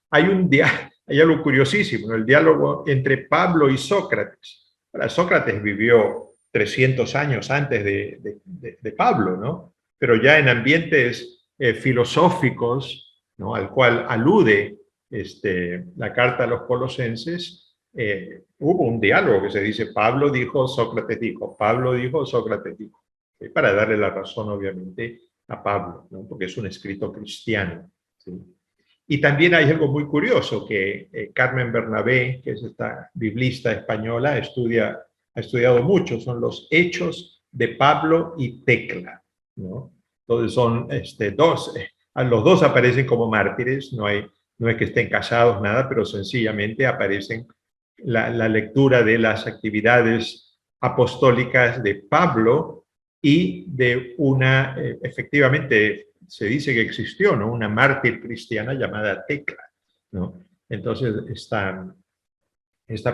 Hay algo curiosísimo, el diálogo entre Pablo y Sócrates. Ahora, Sócrates vivió 300 años antes de Pablo, ¿no? Pero ya en ambientes filosóficos, ¿no?, al cual alude la carta a los colosenses, hubo un diálogo que se dice, Pablo dijo, Sócrates dijo, Pablo dijo, Sócrates dijo, para darle la razón, obviamente, a Pablo, ¿no? Porque es un escrito cristiano, ¿sí? Y también hay algo muy curioso, que Carmen Bernabé, que es esta biblista española, ha estudiado mucho, son los Hechos de Pablo y Tecla, ¿no? Entonces son los dos aparecen como mártires, no es que estén casados, nada, pero sencillamente aparecen la lectura de las actividades apostólicas de Pablo y de una, efectivamente, se dice que existió, ¿no? Una mártir cristiana llamada Tecla, ¿no? Entonces, esta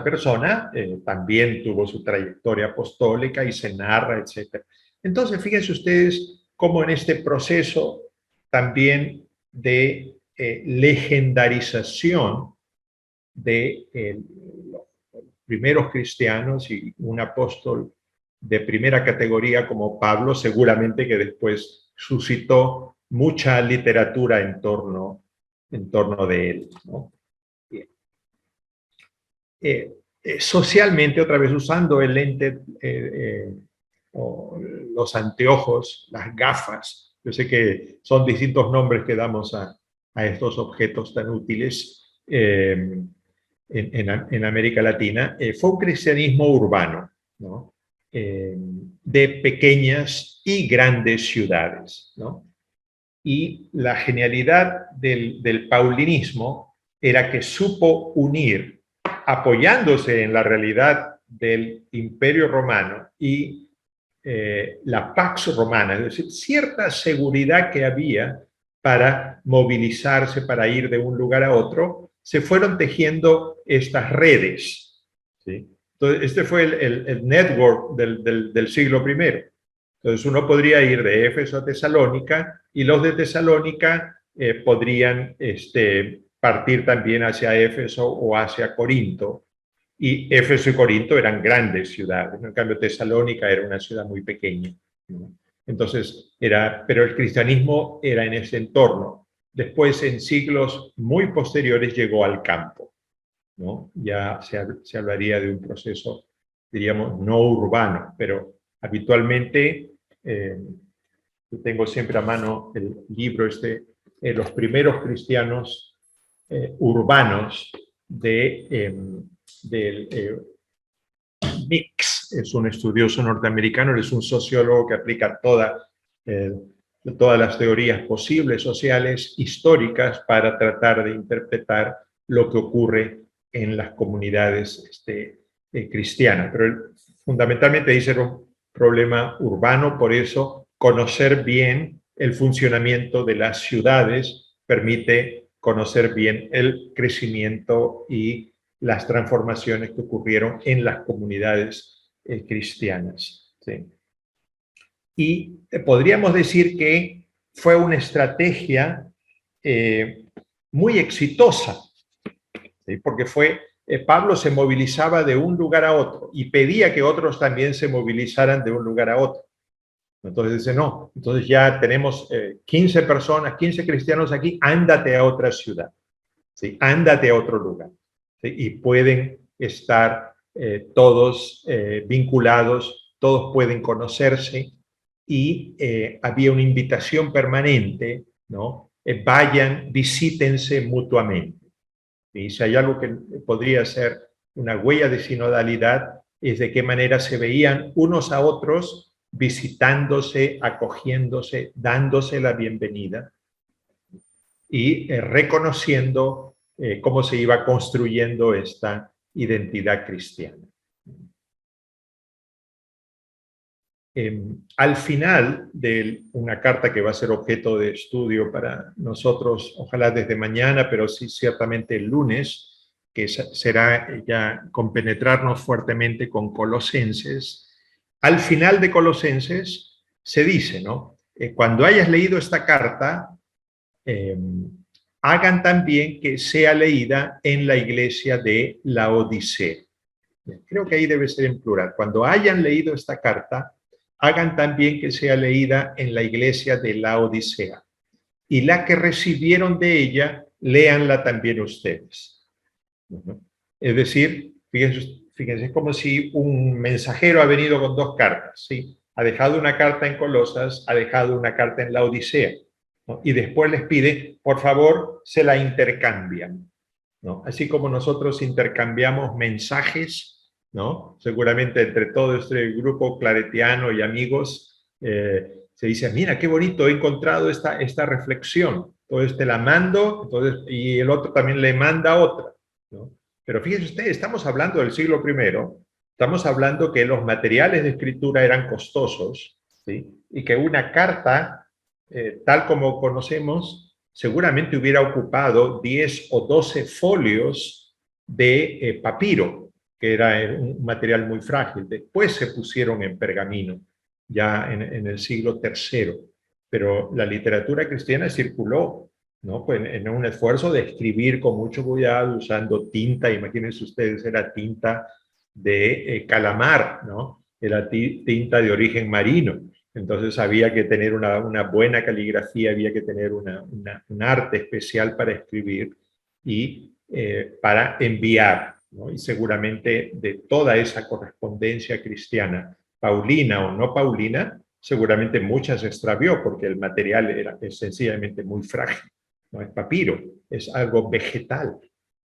persona también tuvo su trayectoria apostólica y se narra, etc. Entonces, fíjense ustedes cómo en este proceso también de legendarización de los primeros cristianos y un apóstol de primera categoría como Pablo, seguramente que después suscitó mucha literatura en torno de él, ¿no? Socialmente, otra vez usando el lente o los anteojos, las gafas, yo sé que son distintos nombres que damos a estos objetos tan útiles en América Latina, fue un cristianismo urbano, ¿no? De pequeñas y grandes ciudades, ¿no? Y la genialidad del paulinismo era que supo unir, apoyándose en la realidad del Imperio Romano y la Pax Romana, es decir, cierta seguridad que había para movilizarse, para ir de un lugar a otro, se fueron tejiendo estas redes, ¿sí? Entonces, este fue el network del siglo I. Entonces, uno podría ir de Éfeso a Tesalónica y los de Tesalónica podrían partir también hacia Éfeso o hacia Corinto. Y Éfeso y Corinto eran grandes ciudades, ¿no? En cambio, Tesalónica era una ciudad muy pequeña, ¿no? Entonces, pero el cristianismo era en ese entorno. Después, en siglos muy posteriores, llegó al campo, ¿no? Ya se hablaría de un proceso, diríamos, no urbano, pero habitualmente, yo tengo siempre a mano el libro los primeros cristianos urbanos del Mix, es un estudioso norteamericano, él es un sociólogo que aplica todas las teorías posibles, sociales, históricas, para tratar de interpretar lo que ocurre en las comunidades cristianas. Pero él fundamentalmente dice que era un problema urbano, por eso conocer bien el funcionamiento de las ciudades permite conocer bien el crecimiento y las transformaciones que ocurrieron en las comunidades cristianas, ¿sí? Y podríamos decir que fue una estrategia muy exitosa, ¿sí? Porque Pablo se movilizaba de un lugar a otro y pedía que otros también se movilizaran de un lugar a otro. Entonces dice, no, entonces ya tenemos 15 personas, 15 cristianos aquí, ándate a otra ciudad, ¿sí? Ándate a otro lugar, ¿sí? Y pueden estar todos vinculados, todos pueden conocerse y había una invitación permanente, ¿no? Vayan, visítense mutuamente. Y si hay algo que podría ser una huella de sinodalidad, es de qué manera se veían unos a otros visitándose, acogiéndose, dándose la bienvenida y reconociendo cómo se iba construyendo esta identidad cristiana. Al final de una carta que va a ser objeto de estudio para nosotros, ojalá desde mañana, pero sí ciertamente el lunes, que será ya compenetrarnos fuertemente con Colosenses. Al final de Colosenses se dice, ¿no? Cuando hayas leído esta carta, hagan también que sea leída en la iglesia de Laodicea. Creo que ahí debe ser en plural. Cuando hayan leído esta carta, hagan también que sea leída en la iglesia de Laodicea. Y la que recibieron de ella, léanla también ustedes. Es decir, fíjense, es como si un mensajero ha venido con dos cartas, ¿sí? Ha dejado una carta en Colosas, ha dejado una carta en la Odisea, ¿no? Y después les pide, por favor, se la intercambian, ¿no? Así como nosotros intercambiamos mensajes, ¿no? Seguramente entre todo este grupo claretiano y amigos, se dice, mira, qué bonito, he encontrado esta reflexión. Entonces te la mando, entonces, y el otro también le manda otra, ¿no? Pero fíjense ustedes, estamos hablando del siglo I, estamos hablando que los materiales de escritura eran costosos, ¿sí? Y que una carta, tal como conocemos, seguramente hubiera ocupado 10 o 12 folios de papiro, que era un material muy frágil. Después se pusieron en pergamino, ya en el siglo III. Pero la literatura cristiana circuló, ¿no? Pues en un esfuerzo de escribir con mucho cuidado, usando tinta, imagínense ustedes, era tinta de calamar, ¿no? Era tinta de origen marino. Entonces había que tener una buena caligrafía, había que tener un arte especial para escribir y para enviar, ¿no? Y seguramente de toda esa correspondencia cristiana, paulina o no paulina, seguramente muchas se extravió porque el material es sencillamente muy frágil. No es papiro, es algo vegetal,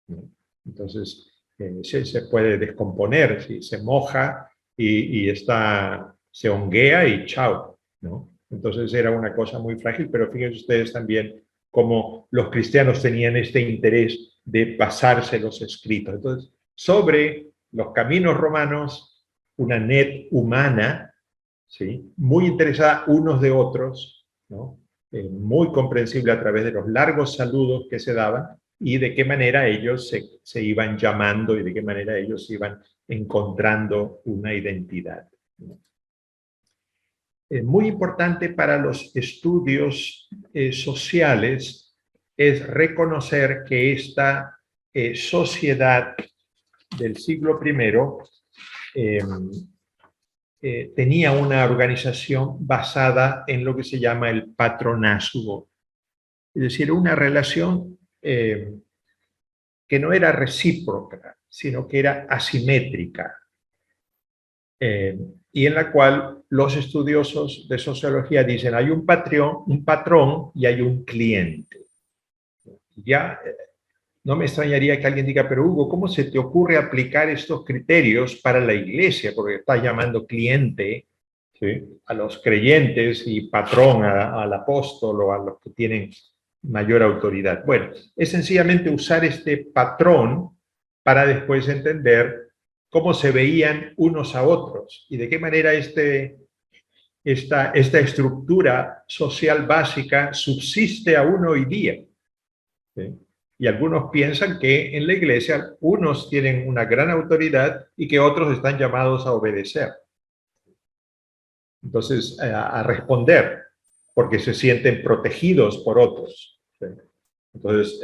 ¿no? Entonces se puede descomponer, si se moja y se honguea y chao, ¿no? Entonces era una cosa muy frágil, pero fíjense ustedes también cómo los cristianos tenían este interés de pasarse los escritos. Entonces, sobre los caminos romanos, una net humana, ¿sí? Muy interesada unos de otros, ¿no? Muy comprensible a través de los largos saludos que se daban y de qué manera ellos se iban llamando y de qué manera ellos iban encontrando una identidad, ¿no? Muy importante para los estudios sociales es reconocer que esta sociedad del siglo I tenía una organización basada en lo que se llama el patronazgo, es decir, una relación que no era recíproca, sino que era asimétrica, y en la cual los estudiosos de sociología dicen hay un patrón y hay un cliente. Ya no me extrañaría que alguien diga, pero Hugo, ¿cómo se te ocurre aplicar estos criterios para la iglesia? Porque estás llamando cliente, ¿sí?, a los creyentes y patrón al apóstol o a los que tienen mayor autoridad. Bueno, es sencillamente usar este patrón para después entender cómo se veían unos a otros y de qué manera esta estructura social básica subsiste aún hoy día, ¿sí? Y algunos piensan que en la iglesia unos tienen una gran autoridad y que otros están llamados a obedecer. Entonces, a responder, porque se sienten protegidos por otros, ¿sí? Entonces,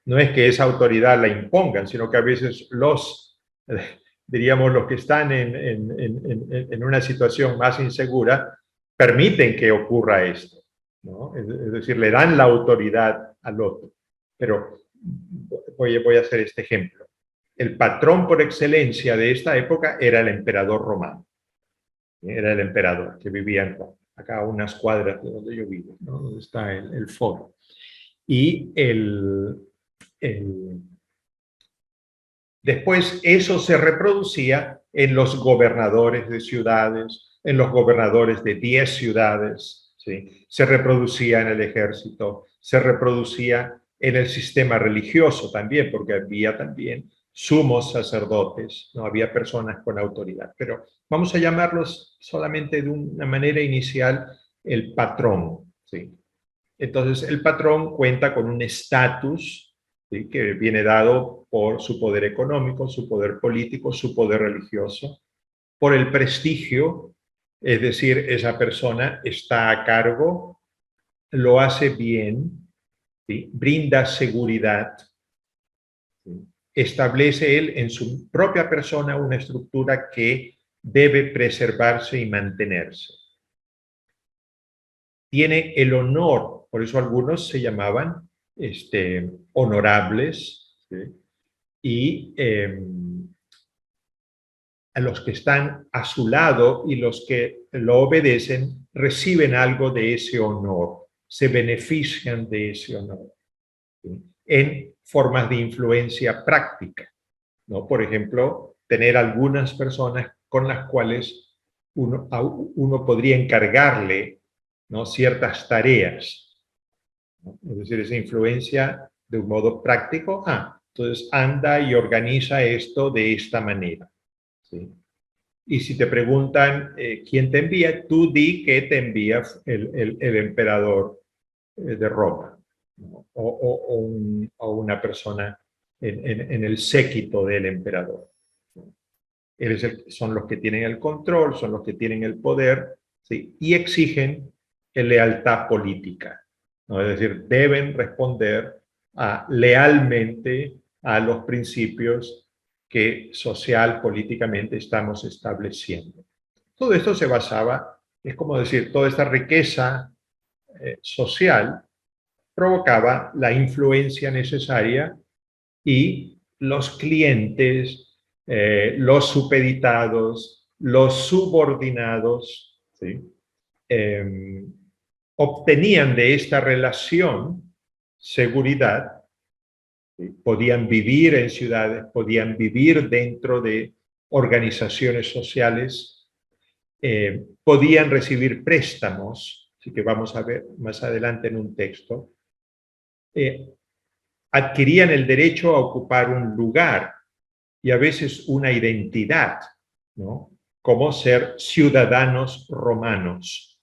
no es que esa autoridad la impongan, sino que a veces diríamos, los que están en una situación más insegura, permiten que ocurra esto, ¿no? Es decir, le dan la autoridad al otro. Pero voy a hacer este ejemplo. El patrón por excelencia de esta época era el emperador romano. Era el emperador que vivía en Roma, acá a unas cuadras de donde yo vivo, ¿no? Donde está el foro. Y después eso se reproducía en los gobernadores de ciudades, en los gobernadores de 10 ciudades, ¿sí? Se reproducía en el ejército, se reproducía en el sistema religioso también, porque había también sumos sacerdotes, no había personas con autoridad, pero vamos a llamarlos solamente de una manera inicial el patrón, ¿sí? Entonces el patrón cuenta con un estatus, ¿sí?, que viene dado por su poder económico, su poder político, su poder religioso, por el prestigio, es decir, esa persona está a cargo, lo hace bien, ¿sí?, brinda seguridad, ¿sí?, establece él en su propia persona una estructura que debe preservarse y mantenerse. Tiene el honor, por eso algunos se llamaban honorables, ¿sí?, y a los que están a su lado y los que lo obedecen reciben algo de ese honor, se benefician de ese honor, ¿sí? En formas de influencia práctica, ¿no? Por ejemplo, tener algunas personas con las cuales uno podría encargarle, ¿no?, ciertas tareas, ¿no? Es decir, esa influencia de un modo práctico. Entonces anda y organiza esto de esta manera, ¿sí? Y si te preguntan quién te envía, tú di que te envía el emperador de Roma, ¿no? O una persona en el séquito del emperador. Son los que tienen el control, son los que tienen el poder, ¿sí? Y exigen lealtad política, ¿no? Es decir, deben responder lealmente a los principios que social, políticamente estamos estableciendo. Todo esto se basaba, es como decir, toda esta riqueza social provocaba la influencia necesaria y los clientes, los supeditados, los subordinados, ¿sí?, obtenían de esta relación seguridad. Podían vivir en ciudades, podían vivir dentro de organizaciones sociales, podían recibir préstamos, así que vamos a ver más adelante en un texto, adquirían el derecho a ocupar un lugar y a veces una identidad, ¿no?, como ser ciudadanos romanos.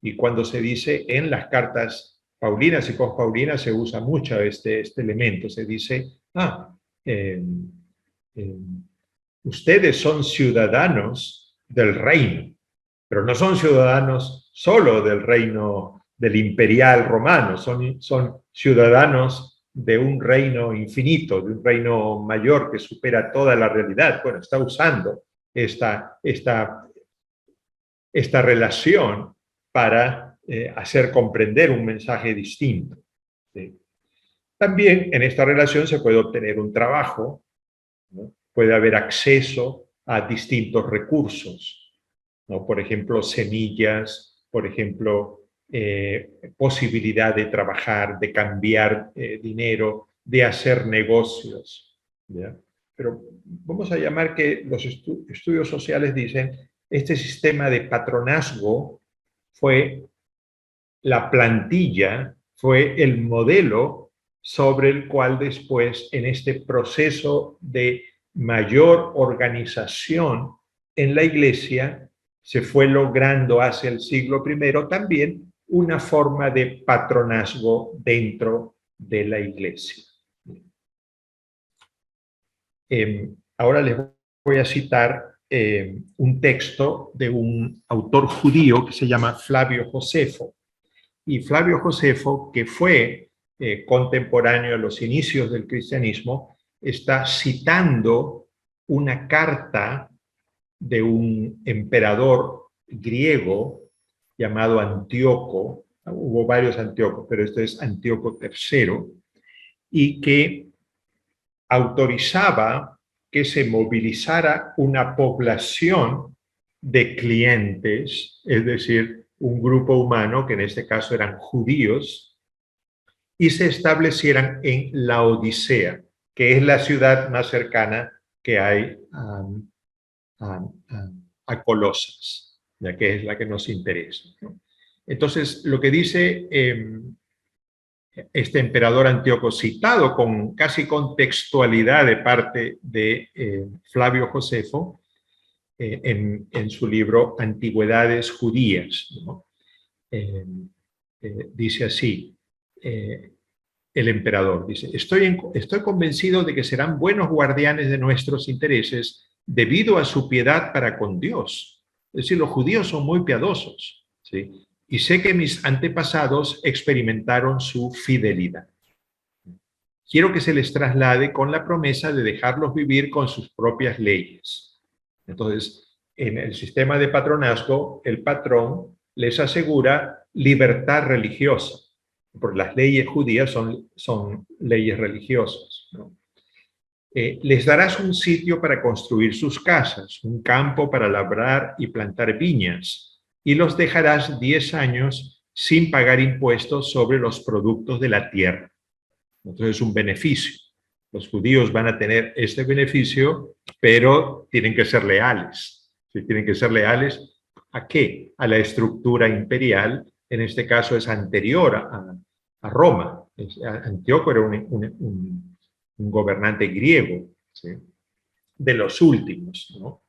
Y cuando se dice en las cartas paulinas y pospaulinas se usa mucho este elemento, se dice, ustedes son ciudadanos del reino, pero no son ciudadanos solo del reino del imperial romano, son ciudadanos de un reino infinito, de un reino mayor que supera toda la realidad. Bueno, está usando esta relación para hacer comprender un mensaje distinto, ¿sí? También en esta relación se puede obtener un trabajo, ¿no? Puede haber acceso a distintos recursos, ¿no? Por ejemplo, semillas, por ejemplo, posibilidad de trabajar, de cambiar dinero, de hacer negocios, ¿ya? Pero vamos a llamar que los estudios sociales dicen, este sistema de patronazgo fue la plantilla, fue el modelo sobre el cual después, en este proceso de mayor organización en la Iglesia, se fue logrando hacia el siglo I también una forma de patronazgo dentro de la Iglesia. Ahora les voy a citar un texto de un autor judío que se llama Flavio Josefo. Y Flavio Josefo, que fue contemporáneo a los inicios del cristianismo, está citando una carta de un emperador griego llamado Antíoco. Hubo varios Antíocos, pero este es Antíoco III, y que autorizaba que se movilizara una población de clientes, es decir, un grupo humano, que en este caso eran judíos, y se establecieran en Laodicea, que es la ciudad más cercana que hay a Colosas, ya que es la que nos interesa, ¿no? Entonces, lo que dice este emperador Antíoco, citado con casi contextualidad de parte de Flavio Josefo, en su libro Antigüedades Judías, ¿no? Dice así, el emperador, dice, estoy convencido de que serán buenos guardianes de nuestros intereses debido a su piedad para con Dios. Es decir, los judíos son muy piadosos, ¿sí? Y sé que mis antepasados experimentaron su fidelidad. Quiero que se les traslade con la promesa de dejarlos vivir con sus propias leyes. Entonces, en el sistema de patronazgo, el patrón les asegura libertad religiosa, porque las leyes judías son leyes religiosas, ¿no? les darás un sitio para construir sus casas, un campo para labrar y plantar viñas, y los dejarás 10 años sin pagar impuestos sobre los productos de la tierra. Entonces es un beneficio. Los judíos van a tener este beneficio, pero tienen que ser leales. ¿Sí? Tienen que ser leales ¿a qué? A la estructura imperial. En este caso es anterior a Roma. Antíoco era un gobernante griego, ¿sí? De los últimos, ¿no?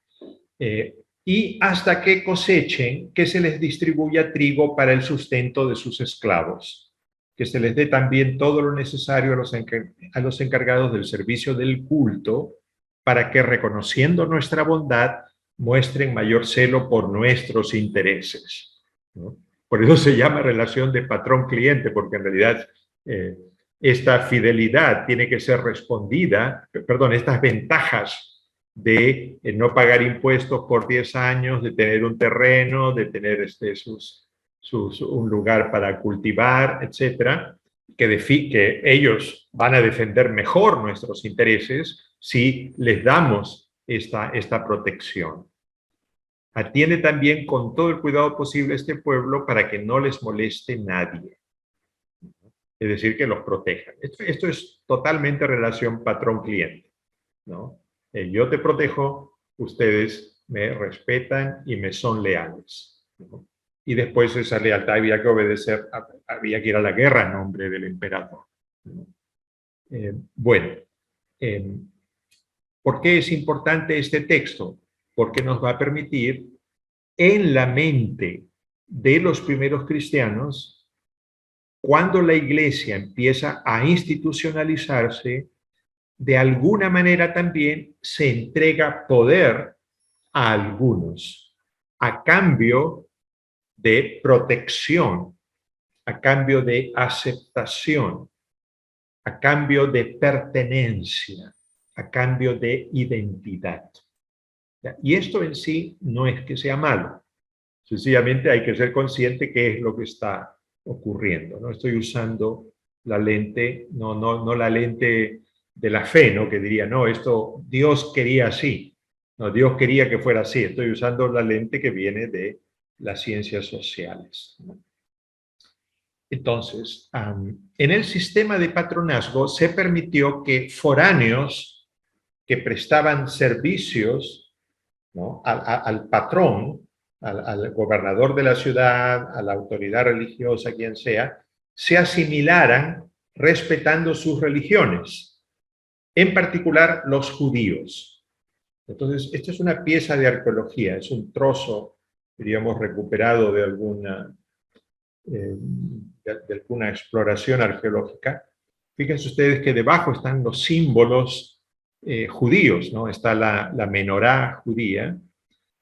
Y hasta que cosechen, que se les distribuya trigo para el sustento de sus esclavos, que se les dé también todo lo necesario a los encargados del servicio del culto, para que, reconociendo nuestra bondad, muestren mayor celo por nuestros intereses, ¿no? Por eso se llama relación de patrón-cliente, porque en realidad esta fidelidad tiene que ser respondida, perdón, estas ventajas de no pagar impuestos por 10 años, de tener un terreno, de tener un lugar para cultivar, etcétera, que ellos van a defender mejor nuestros intereses si les damos esta protección. Atiende también con todo el cuidado posible a este pueblo para que no les moleste nadie. Es decir, que los protejan. Esto es totalmente relación patrón-cliente, ¿no? Yo te protejo, ustedes me respetan y me son leales, ¿no? Y después esa lealtad había que obedecer, había que ir a la guerra en nombre del emperador, ¿no? Bueno, ¿por qué es importante este texto? Porque nos va a permitir, en la mente de los primeros cristianos, cuando la iglesia empieza a institucionalizarse, de alguna manera también se entrega poder a algunos, a cambio de protección, a cambio de aceptación, a cambio de pertenencia, a cambio de identidad. Y esto en sí no es que sea malo, sencillamente hay que ser consciente qué es lo que está ocurriendo, ¿no? Estoy usando la lente, no la lente de la fe, ¿no? Que diría, no, esto Dios quería así, no, Dios quería que fuera así. Estoy usando la lente que viene de las ciencias sociales, ¿no? Entonces, en el sistema de patronazgo se permitió que foráneos que prestaban servicios, ¿no?, al patrón, al gobernador de la ciudad, a la autoridad religiosa, quien sea, se asimilaran respetando sus religiones, en particular los judíos. Entonces, esto es una pieza de arqueología, es un trozo, diríamos, recuperado de alguna exploración arqueológica. Fíjense ustedes que debajo están los símbolos judíos, ¿no? Está la menorá judía,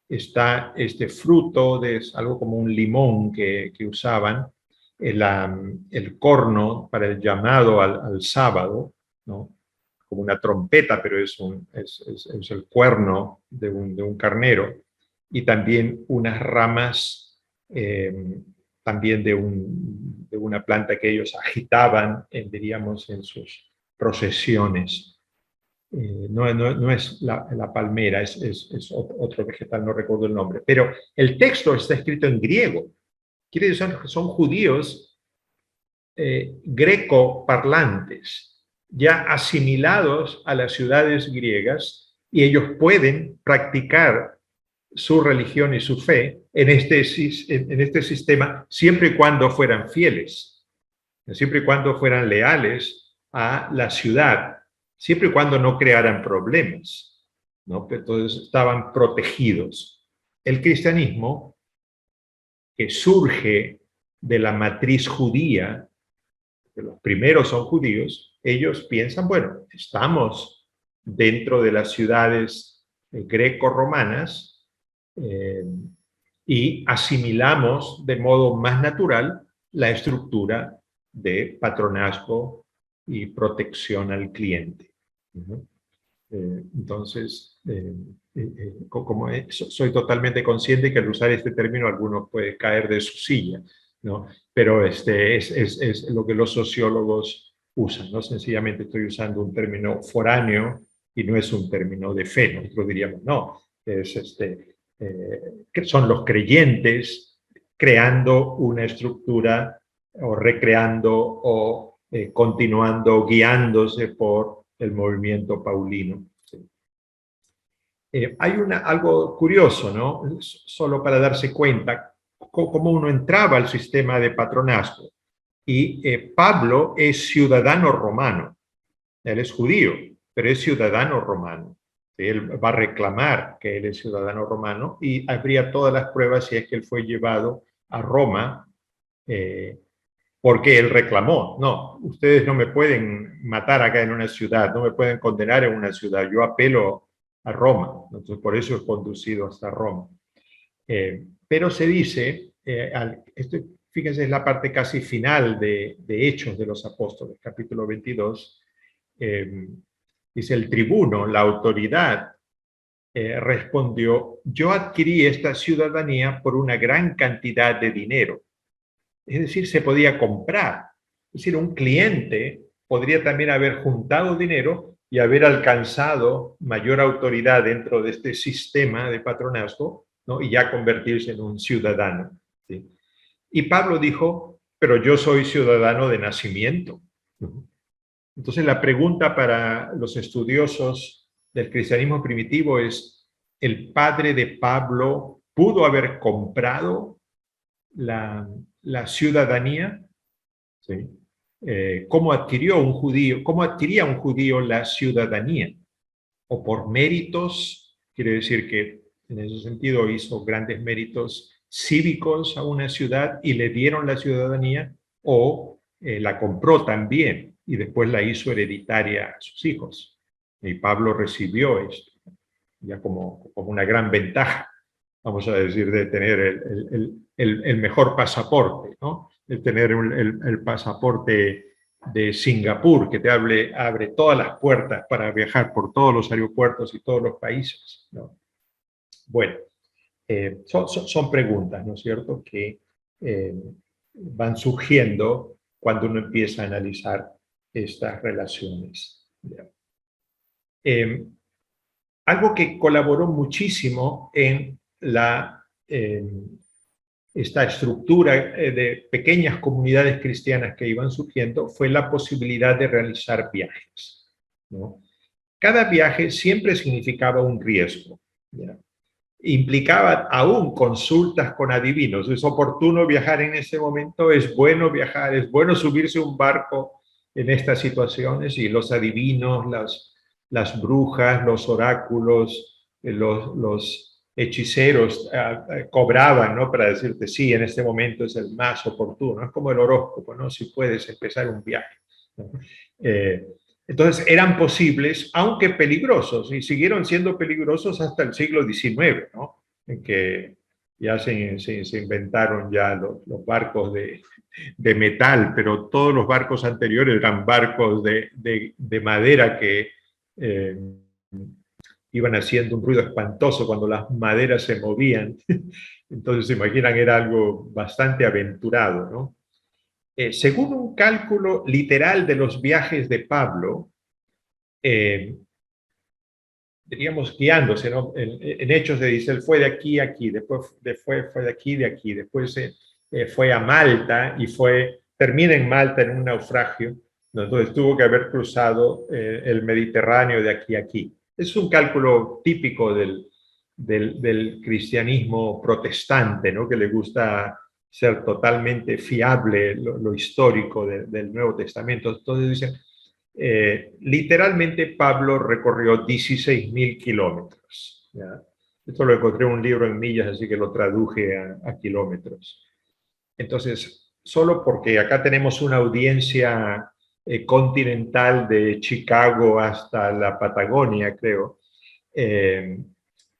está este fruto de algo como un limón que usaban, el corno para el llamado al sábado, ¿no? Como una trompeta, pero es el cuerno de un carnero, y también unas ramas también de una planta que ellos agitaban, diríamos, en sus procesiones. No es la palmera, es otro vegetal, no recuerdo el nombre, pero el texto está escrito en griego. Quiere decir que son judíos greco-parlantes, ya asimilados a las ciudades griegas, y ellos pueden practicar su religión y su fe en este sistema, siempre y cuando fueran fieles, siempre y cuando fueran leales a la ciudad, siempre y cuando no crearan problemas, ¿no? Entonces estaban protegidos. El cristianismo, que surge de la matriz judía, que los primeros son judíos, ellos piensan, bueno, estamos dentro de las ciudades greco-romanas, y asimilamos de modo más natural la estructura de patronazgo y protección al cliente. Entonces, como soy totalmente consciente que al usar este término algunos pueden caer de su silla, ¿no? Pero es lo que los sociólogos usan, ¿no? Sencillamente estoy usando un término foráneo y no es un término de fe. Nosotros diríamos, no, que son los creyentes creando una estructura o recreando o continuando, guiándose por el movimiento paulino. ¿Sí? Hay algo curioso, ¿no? Solo para darse cuenta cómo uno entraba al sistema de patronazgo. Y Pablo es ciudadano romano. Él es judío, pero es ciudadano romano. Él va a reclamar que él es ciudadano romano y habría todas las pruebas si es que él fue llevado a Roma porque él reclamó. No, ustedes no me pueden matar acá en una ciudad, no me pueden condenar en una ciudad. Yo apelo a Roma. Entonces, por eso es conducido hasta Roma. Pero se dice, fíjense, es la parte casi final de Hechos de los Apóstoles, capítulo 22, dice el tribuno, la autoridad, respondió, yo adquirí esta ciudadanía por una gran cantidad de dinero. Es decir, se podía comprar. Es decir, un cliente podría también haber juntado dinero y haber alcanzado mayor autoridad dentro de este sistema de patronazgo, ¿no? Y ya convertirse en un ciudadano. ¿Sí? Y Pablo dijo, pero yo soy ciudadano de nacimiento. Entonces la pregunta para los estudiosos del cristianismo primitivo es, ¿el padre de Pablo pudo haber comprado la ciudadanía? ¿Sí? ¿Cómo adquiría un judío la ciudadanía? ¿O por méritos? Quiere decir que en ese sentido hizo grandes méritos cívicos a una ciudad y le dieron la ciudadanía, o la compró también y después la hizo hereditaria a sus hijos. Y Pablo recibió esto ya como una gran ventaja, vamos a decir, de tener el mejor pasaporte, ¿no? De tener el pasaporte de Singapur, que te abre todas las puertas para viajar por todos los aeropuertos y todos los países, ¿no? Bueno, son preguntas, ¿no es cierto?, que van surgiendo cuando uno empieza a analizar estas relaciones. Algo que colaboró muchísimo en esta estructura de pequeñas comunidades cristianas que iban surgiendo fue la posibilidad de realizar viajes, ¿no? Cada viaje siempre significaba un riesgo, ¿ya? Implicaba aún consultas con adivinos. ¿Es oportuno viajar en ese momento? ¿Es bueno viajar? ¿Es bueno subirse a un barco en estas situaciones? Y los adivinos, las brujas, los oráculos, los hechiceros cobraban, ¿no?, para decirte, sí, en este momento es el más oportuno. Es como el horóscopo, ¿no? Si puedes empezar un viaje, ¿no? Entonces eran posibles, aunque peligrosos, y siguieron siendo peligrosos hasta el siglo XIX, ¿no?, en que ya se inventaron ya los barcos de metal, pero todos los barcos anteriores eran barcos de madera que iban haciendo un ruido espantoso cuando las maderas se movían. Entonces, se imaginan, era algo bastante aventurado, ¿no? Según un cálculo literal de los viajes de Pablo, diríamos guiándose, ¿no? En Hechos se dice, él fue de aquí a aquí, después fue de aquí a aquí, después fue a Malta y termina en Malta en un naufragio, ¿no? Entonces tuvo que haber cruzado el Mediterráneo de aquí a aquí. Es un cálculo típico del cristianismo protestante, ¿no?, que le gusta ser totalmente fiable lo histórico del Nuevo Testamento. Entonces dicen, literalmente Pablo recorrió 16.000 kilómetros. ¿Ya? Esto lo encontré en un libro en millas, así que lo traduje a kilómetros. Entonces, solo porque acá tenemos una audiencia continental de Chicago hasta la Patagonia, creo,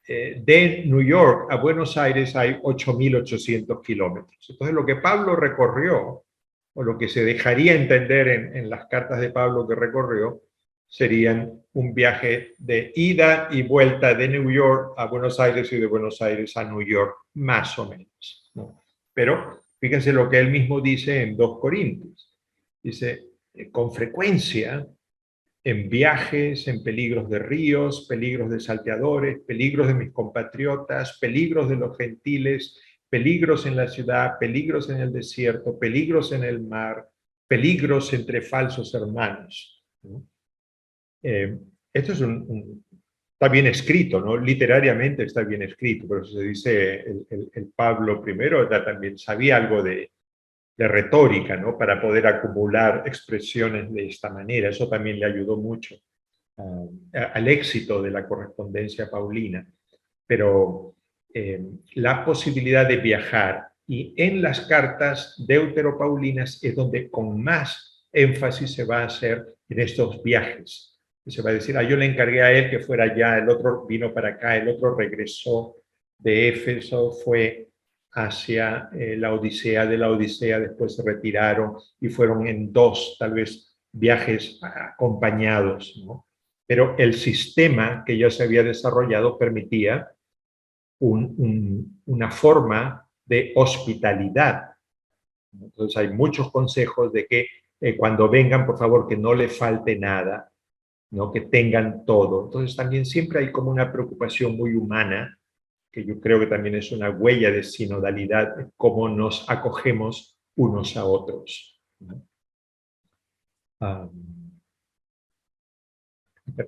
de New York a Buenos Aires hay 8.800 kilómetros. Entonces, lo que Pablo recorrió, o lo que se dejaría entender en las cartas de Pablo que recorrió, serían un viaje de ida y vuelta de New York a Buenos Aires y de Buenos Aires a New York, más o menos, ¿no? Pero fíjense lo que él mismo dice en 2 Corintios. Dice, con frecuencia en viajes, en peligros de ríos, peligros de salteadores, peligros de mis compatriotas, peligros de los gentiles, peligros en la ciudad, peligros en el desierto, peligros en el mar, peligros entre falsos hermanos. Esto es está bien escrito, ¿no? Literariamente está bien escrito, pero se dice el Pablo I ya también sabía algo de retórica, ¿no? Para poder acumular expresiones de esta manera. Eso también le ayudó mucho al éxito de la correspondencia paulina. Pero la posibilidad de viajar, y en las cartas deuteropaulinas es donde con más énfasis se va a hacer en estos viajes. Y se va a decir, yo le encargué a él que fuera allá, el otro vino para acá, el otro regresó de Éfeso, fue hacia la Odisea, de la Odisea después se retiraron y fueron en 2, tal vez, viajes acompañados, ¿no? Pero el sistema que ya se había desarrollado permitía una forma de hospitalidad. Entonces hay muchos consejos de que cuando vengan, por favor, que no le falte nada, ¿no? Que tengan todo. Entonces también siempre hay como una preocupación muy humana, que yo creo que también es una huella de sinodalidad, cómo nos acogemos unos a otros, ¿no?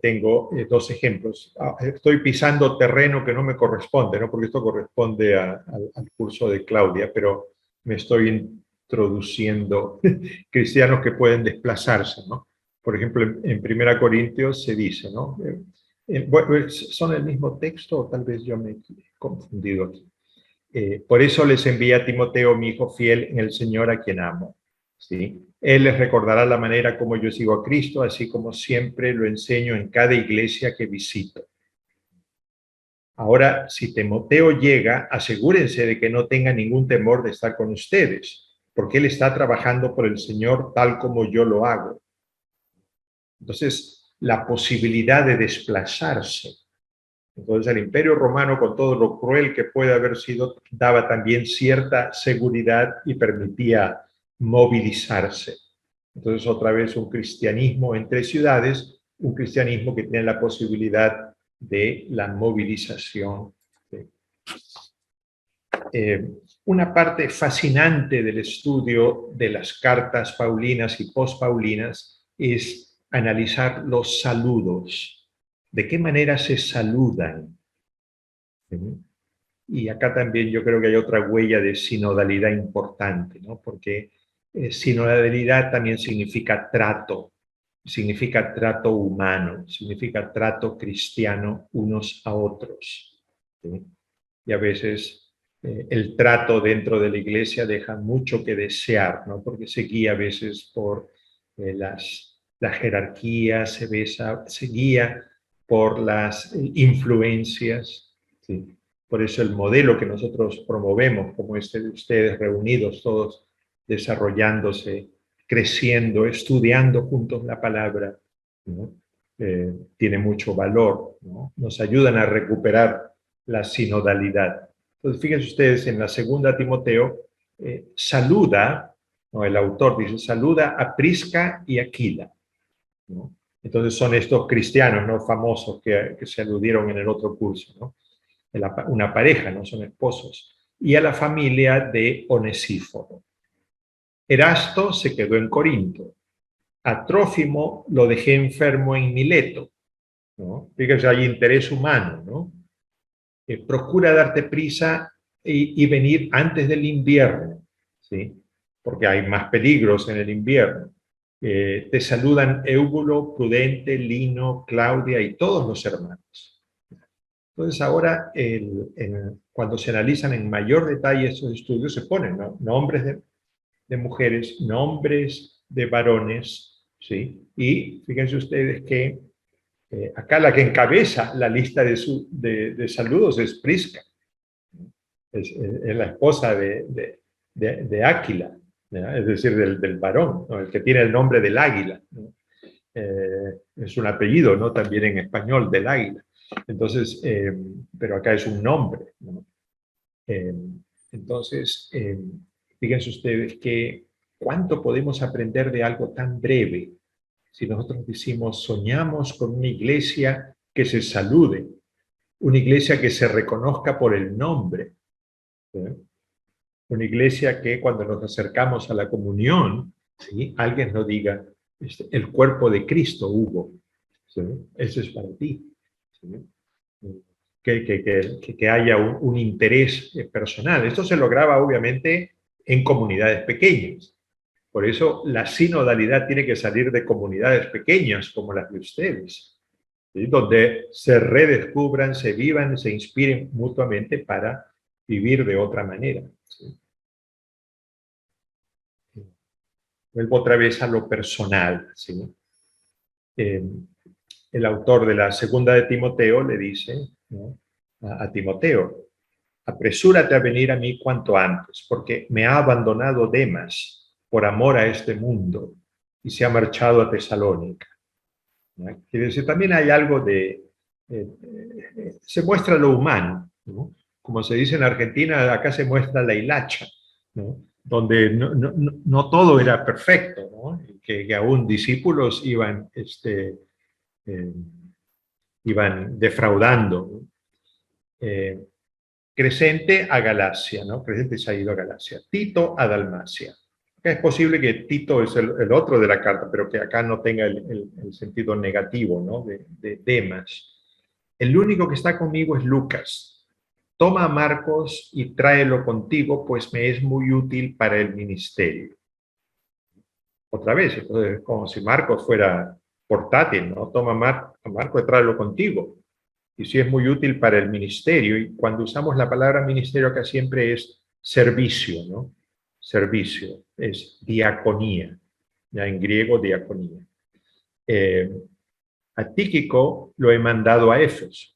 Tengo 2 ejemplos. Estoy pisando terreno que no me corresponde, ¿no? Porque esto corresponde al curso de Claudia, pero me estoy introduciendo cristianos que pueden desplazarse, ¿no? Por ejemplo, en 1 Corintios se dice, ¿no? Bueno, ¿son el mismo texto o tal vez yo me he confundido aquí? Por eso les envía a Timoteo, mi hijo fiel en el Señor, a quien amo, ¿sí? Él les recordará la manera como yo sigo a Cristo, así como siempre lo enseño en cada iglesia que visito. Ahora, si Timoteo llega, asegúrense de que no tenga ningún temor de estar con ustedes, porque él está trabajando por el Señor tal como yo lo hago. Entonces, la posibilidad de desplazarse. Entonces, el Imperio Romano, con todo lo cruel que puede haber sido, daba también cierta seguridad y permitía movilizarse. Entonces, otra vez un cristianismo entre ciudades, un cristianismo que tiene la posibilidad de la movilización. Una parte fascinante del estudio de las cartas paulinas y pospaulinas es analizar los saludos. ¿De qué manera se saludan? Y acá también yo creo que hay otra huella de sinodalidad importante, ¿no? Porque sinodalidad también significa trato humano, significa trato cristiano unos a otros, ¿sí? Y a veces el trato dentro de la iglesia deja mucho que desear, ¿no? Porque se guía a veces por la jerarquía, se guía por las influencias, ¿sí? Por eso el modelo que nosotros promovemos, como este de ustedes reunidos, todos desarrollándose, creciendo, estudiando juntos la palabra, ¿no? Tiene mucho valor, ¿no? Nos ayudan a recuperar la sinodalidad. Entonces, fíjense ustedes, en la segunda Timoteo, saluda, ¿no? El autor dice, saluda a Prisca y Aquila, ¿no? Entonces son estos cristianos, ¿no? Famosos que se aludieron en el otro curso, ¿no? Una pareja, no son esposos, y a la familia de Onesíforo. Erasto se quedó en Corinto. A Trófimo lo dejé enfermo en Mileto, ¿no? Fíjense, hay interés humano, ¿no? Procura darte prisa y venir antes del invierno, ¿sí? Porque hay más peligros en el invierno. Te saludan Éubulo, Prudente, Lino, Claudia y todos los hermanos. Entonces ahora, cuando se analizan en mayor detalle estos estudios, se ponen, ¿no? Nombres de mujeres, nombres de varones, ¿sí? Y fíjense ustedes que acá la que encabeza la lista de saludos es Prisca, es la esposa de Áquila, ¿no? Es decir, del varón, ¿no? El que tiene el nombre del águila, ¿no? Es un apellido, ¿no? También en español, del águila. Entonces, pero acá es un nombre, ¿no? Entonces, fíjense ustedes que cuánto podemos aprender de algo tan breve, Si nosotros decimos, soñamos con una iglesia que se salude, una iglesia que se reconozca por el nombre, ¿sí? Una iglesia que cuando nos acercamos a la comunión, ¿sí?, alguien nos diga, el cuerpo de Cristo, Hugo, ¿sí?, eso es para ti, ¿sí? Que haya un interés personal. Esto se lograba obviamente en comunidades pequeñas. Por eso la sinodalidad tiene que salir de comunidades pequeñas como las de ustedes, ¿sí?, donde se redescubran, se vivan, se inspiren mutuamente para vivir de otra manera, ¿sí? Vuelvo otra vez a lo personal, ¿sí? El autor de la segunda de Timoteo le dice, ¿no?, a Timoteo, apresúrate a venir a mí cuanto antes, porque me ha abandonado Demas por amor a este mundo y se ha marchado a Tesalónica. ¿No? Quiere decir, también hay algo de... se muestra lo humano, ¿no? Como se dice en Argentina, acá se muestra la hilacha, ¿no?, donde no todo era perfecto, ¿no?, que aún discípulos iban defraudando, ¿no? Crescente a Galacia, ¿no? Crescente se ha ido a Galacia. Tito a Dalmacia. Acá es posible que Tito es el otro de la carta, pero que acá no tenga el sentido negativo, ¿no?, de Demas. El único que está conmigo es Lucas. Toma a Marcos y tráelo contigo, pues me es muy útil para el ministerio. Otra vez, entonces, como si Marcos fuera portátil, ¿no? Toma a Marcos y tráelo contigo. Y sí es muy útil para el ministerio. Y cuando usamos la palabra ministerio acá siempre es servicio, ¿no? Servicio, es diaconía, ya en griego diaconía. A Tíquico lo he mandado a Éfeso.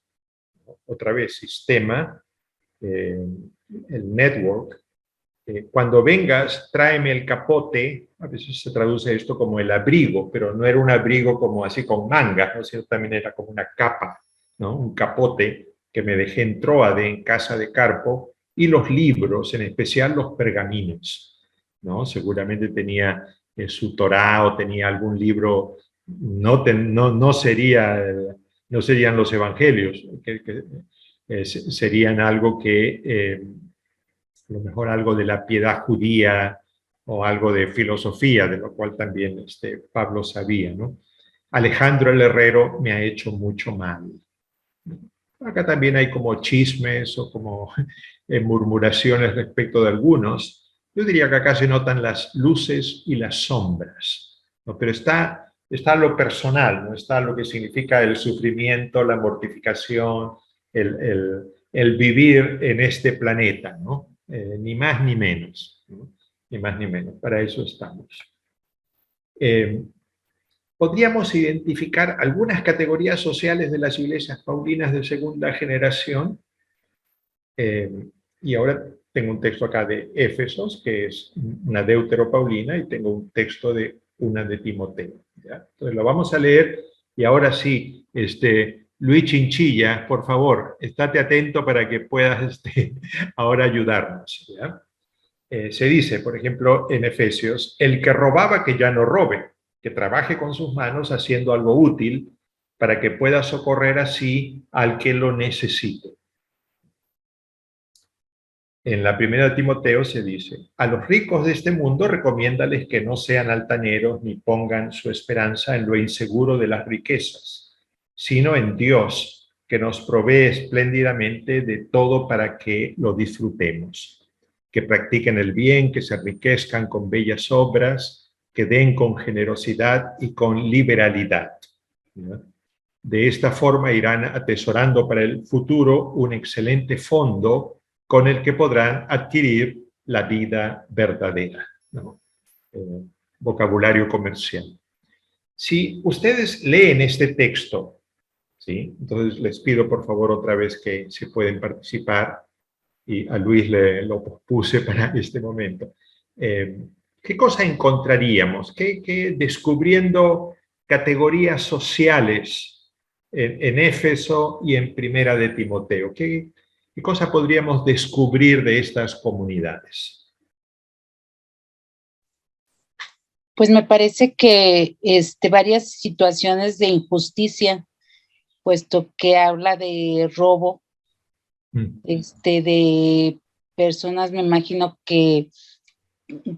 Otra vez, sistema, el network. Cuando vengas, tráeme el capote. A veces se traduce esto como el abrigo, pero no era un abrigo como así con mangas, ¿no?, sino también era como una capa, ¿no?, un capote que me dejé en Tróade, en casa de Carpo, y los libros, en especial los pergaminos, ¿no? Seguramente tenía su Torá o tenía algún libro, no serían los evangelios, serían algo que... a lo mejor algo de la piedad judía o algo de filosofía, de lo cual también Pablo sabía, ¿no? Alejandro el Herrero me ha hecho mucho mal. Acá también hay como chismes o como murmuraciones respecto de algunos. Yo diría que acá se notan las luces y las sombras, ¿no? Pero está lo personal, ¿no? Está lo que significa el sufrimiento, la mortificación, el vivir en este planeta, ¿no? Ni más ni menos, ¿no? Ni más ni menos, para eso estamos. Podríamos identificar algunas categorías sociales de las iglesias paulinas de segunda generación, y ahora tengo un texto acá de Éfesos, que es una deuteropaulina, y tengo un texto de una de Timoteo, ¿ya? Entonces lo vamos a leer, y ahora sí, Luis Chinchilla, por favor, estate atento para que puedas ahora ayudarnos, ¿ya? Se dice, por ejemplo, en Efesios, el que robaba que ya no robe, que trabaje con sus manos haciendo algo útil para que pueda socorrer así al que lo necesite. En la primera de Timoteo se dice, a los ricos de este mundo recomiéndales que no sean altaneros ni pongan su esperanza en lo inseguro de las riquezas, sino en Dios, que nos provee espléndidamente de todo para que lo disfrutemos. Que practiquen el bien, que se enriquezcan con bellas obras, que den con generosidad y con liberalidad, ¿no? De esta forma irán atesorando para el futuro un excelente fondo con el que podrán adquirir la vida verdadera, ¿no? Vocabulario comercial. Si ustedes leen este texto, ¿sí?, entonces les pido por favor otra vez que si pueden participar, y a Luis lo pospuse para este momento. ¿Qué cosa encontraríamos? ¿Qué descubriendo categorías sociales en Éfeso y en Primera de Timoteo? ¿Qué cosa podríamos descubrir de estas comunidades? Pues me parece que varias situaciones de injusticia, puesto que habla de robo, de personas, me imagino que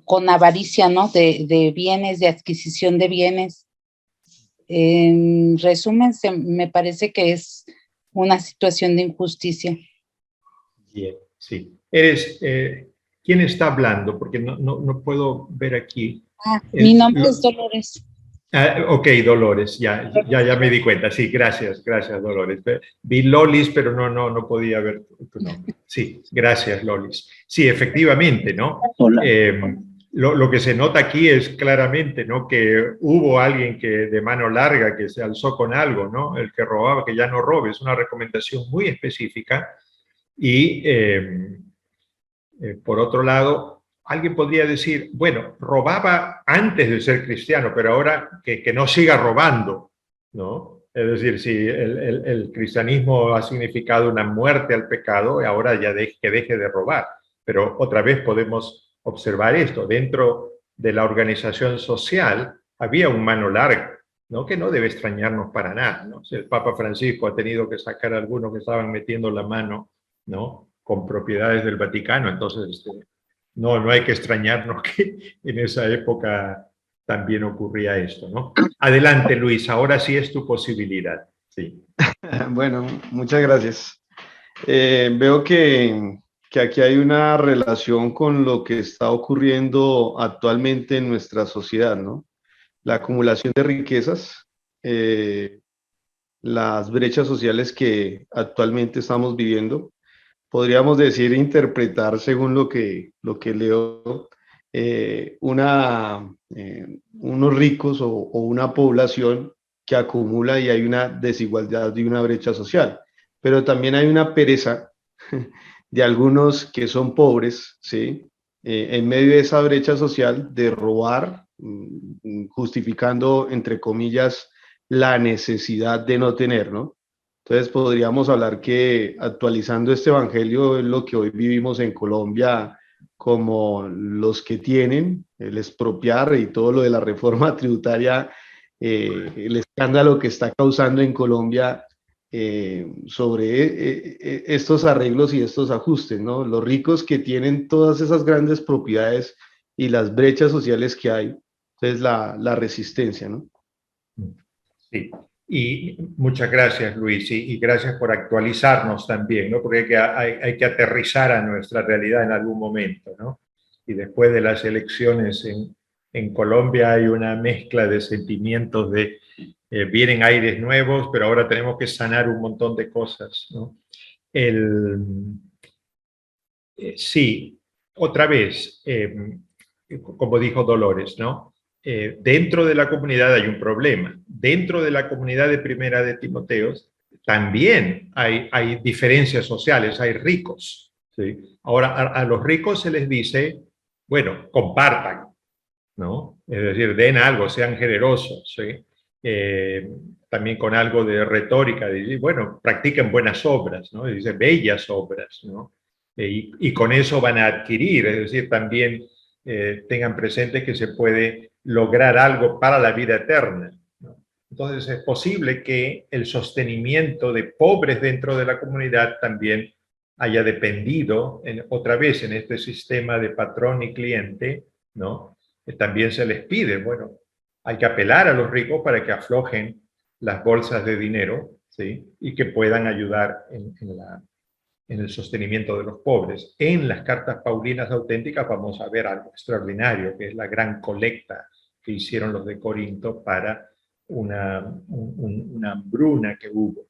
con avaricia, ¿no? De bienes, de adquisición de bienes. En resumen, me parece que es una situación de injusticia. Bien, sí. ¿Quién está hablando? Porque no puedo ver aquí. Mi nombre es Dolores. Ok, Dolores, ya me di cuenta. Sí, gracias, Dolores. Vi Lolis, pero no podía ver tu nombre. Sí, gracias, Lolis. Sí, efectivamente, ¿no? Lo que se nota aquí es claramente, ¿no? Que hubo alguien que de mano larga que se alzó con algo, ¿no? El que robaba, que ya no robe. Es una recomendación muy específica. Y por otro lado, alguien podría decir, bueno, robaba antes de ser cristiano, pero ahora que no siga robando, ¿no? Es decir, si el cristianismo ha significado una muerte al pecado, ahora ya que deje de robar. Pero otra vez podemos observar esto. Dentro de la organización social había un mano larga, ¿no? Que no debe extrañarnos para nada, ¿no? Si el Papa Francisco ha tenido que sacar a algunos que estaban metiendo la mano, ¿no? Con propiedades del Vaticano, entonces no hay que extrañarnos que en esa época también ocurría esto, ¿no? Adelante, Luis, ahora sí es tu posibilidad. Sí. Bueno, muchas gracias. Veo que aquí hay una relación con lo que está ocurriendo actualmente en nuestra sociedad, ¿no? La acumulación de riquezas, las brechas sociales que actualmente estamos viviendo, podríamos decir, interpretar según lo que leo, unos ricos o una población que acumula y hay una desigualdad y una brecha social. Pero también hay una pereza de algunos que son pobres, ¿sí? En medio de esa brecha social de robar, justificando, entre comillas, la necesidad de no tener, ¿no? Entonces podríamos hablar que actualizando este evangelio es lo que hoy vivimos en Colombia como los que tienen, el expropiar y todo lo de la reforma tributaria, el escándalo que está causando en Colombia sobre estos arreglos y estos ajustes, ¿no? Los ricos que tienen todas esas grandes propiedades y las brechas sociales que hay, entonces la resistencia, ¿no? Sí. Y muchas gracias, Luis, y gracias por actualizarnos también, ¿no? Porque hay que aterrizar a nuestra realidad en algún momento, ¿no? Y después de las elecciones en Colombia hay una mezcla de sentimientos de vienen aires nuevos, pero ahora tenemos que sanar un montón de cosas, ¿no? Sí, otra vez, como dijo Dolores, ¿no? Dentro de la comunidad hay un problema. Dentro de la comunidad de Primera de Timoteos también hay diferencias sociales, hay ricos, ¿sí? Ahora, a los ricos se les dice, bueno, compartan, ¿no? Es decir, den algo, sean generosos, ¿sí? También con algo de retórica, de, bueno, practiquen buenas obras, ¿no? Dice, bellas obras, ¿no? Y con eso van a adquirir, es decir, también tengan presente que se puede lograr algo para la vida eterna, ¿no? Entonces es posible que el sostenimiento de pobres dentro de la comunidad también haya dependido, otra vez, en este sistema de patrón y cliente, ¿no? También se les pide, bueno, hay que apelar a los ricos para que aflojen las bolsas de dinero, ¿sí? Y que puedan ayudar en el sostenimiento de los pobres. En las cartas paulinas auténticas vamos a ver algo extraordinario, que es la gran colecta que hicieron los de Corinto para una hambruna que hubo,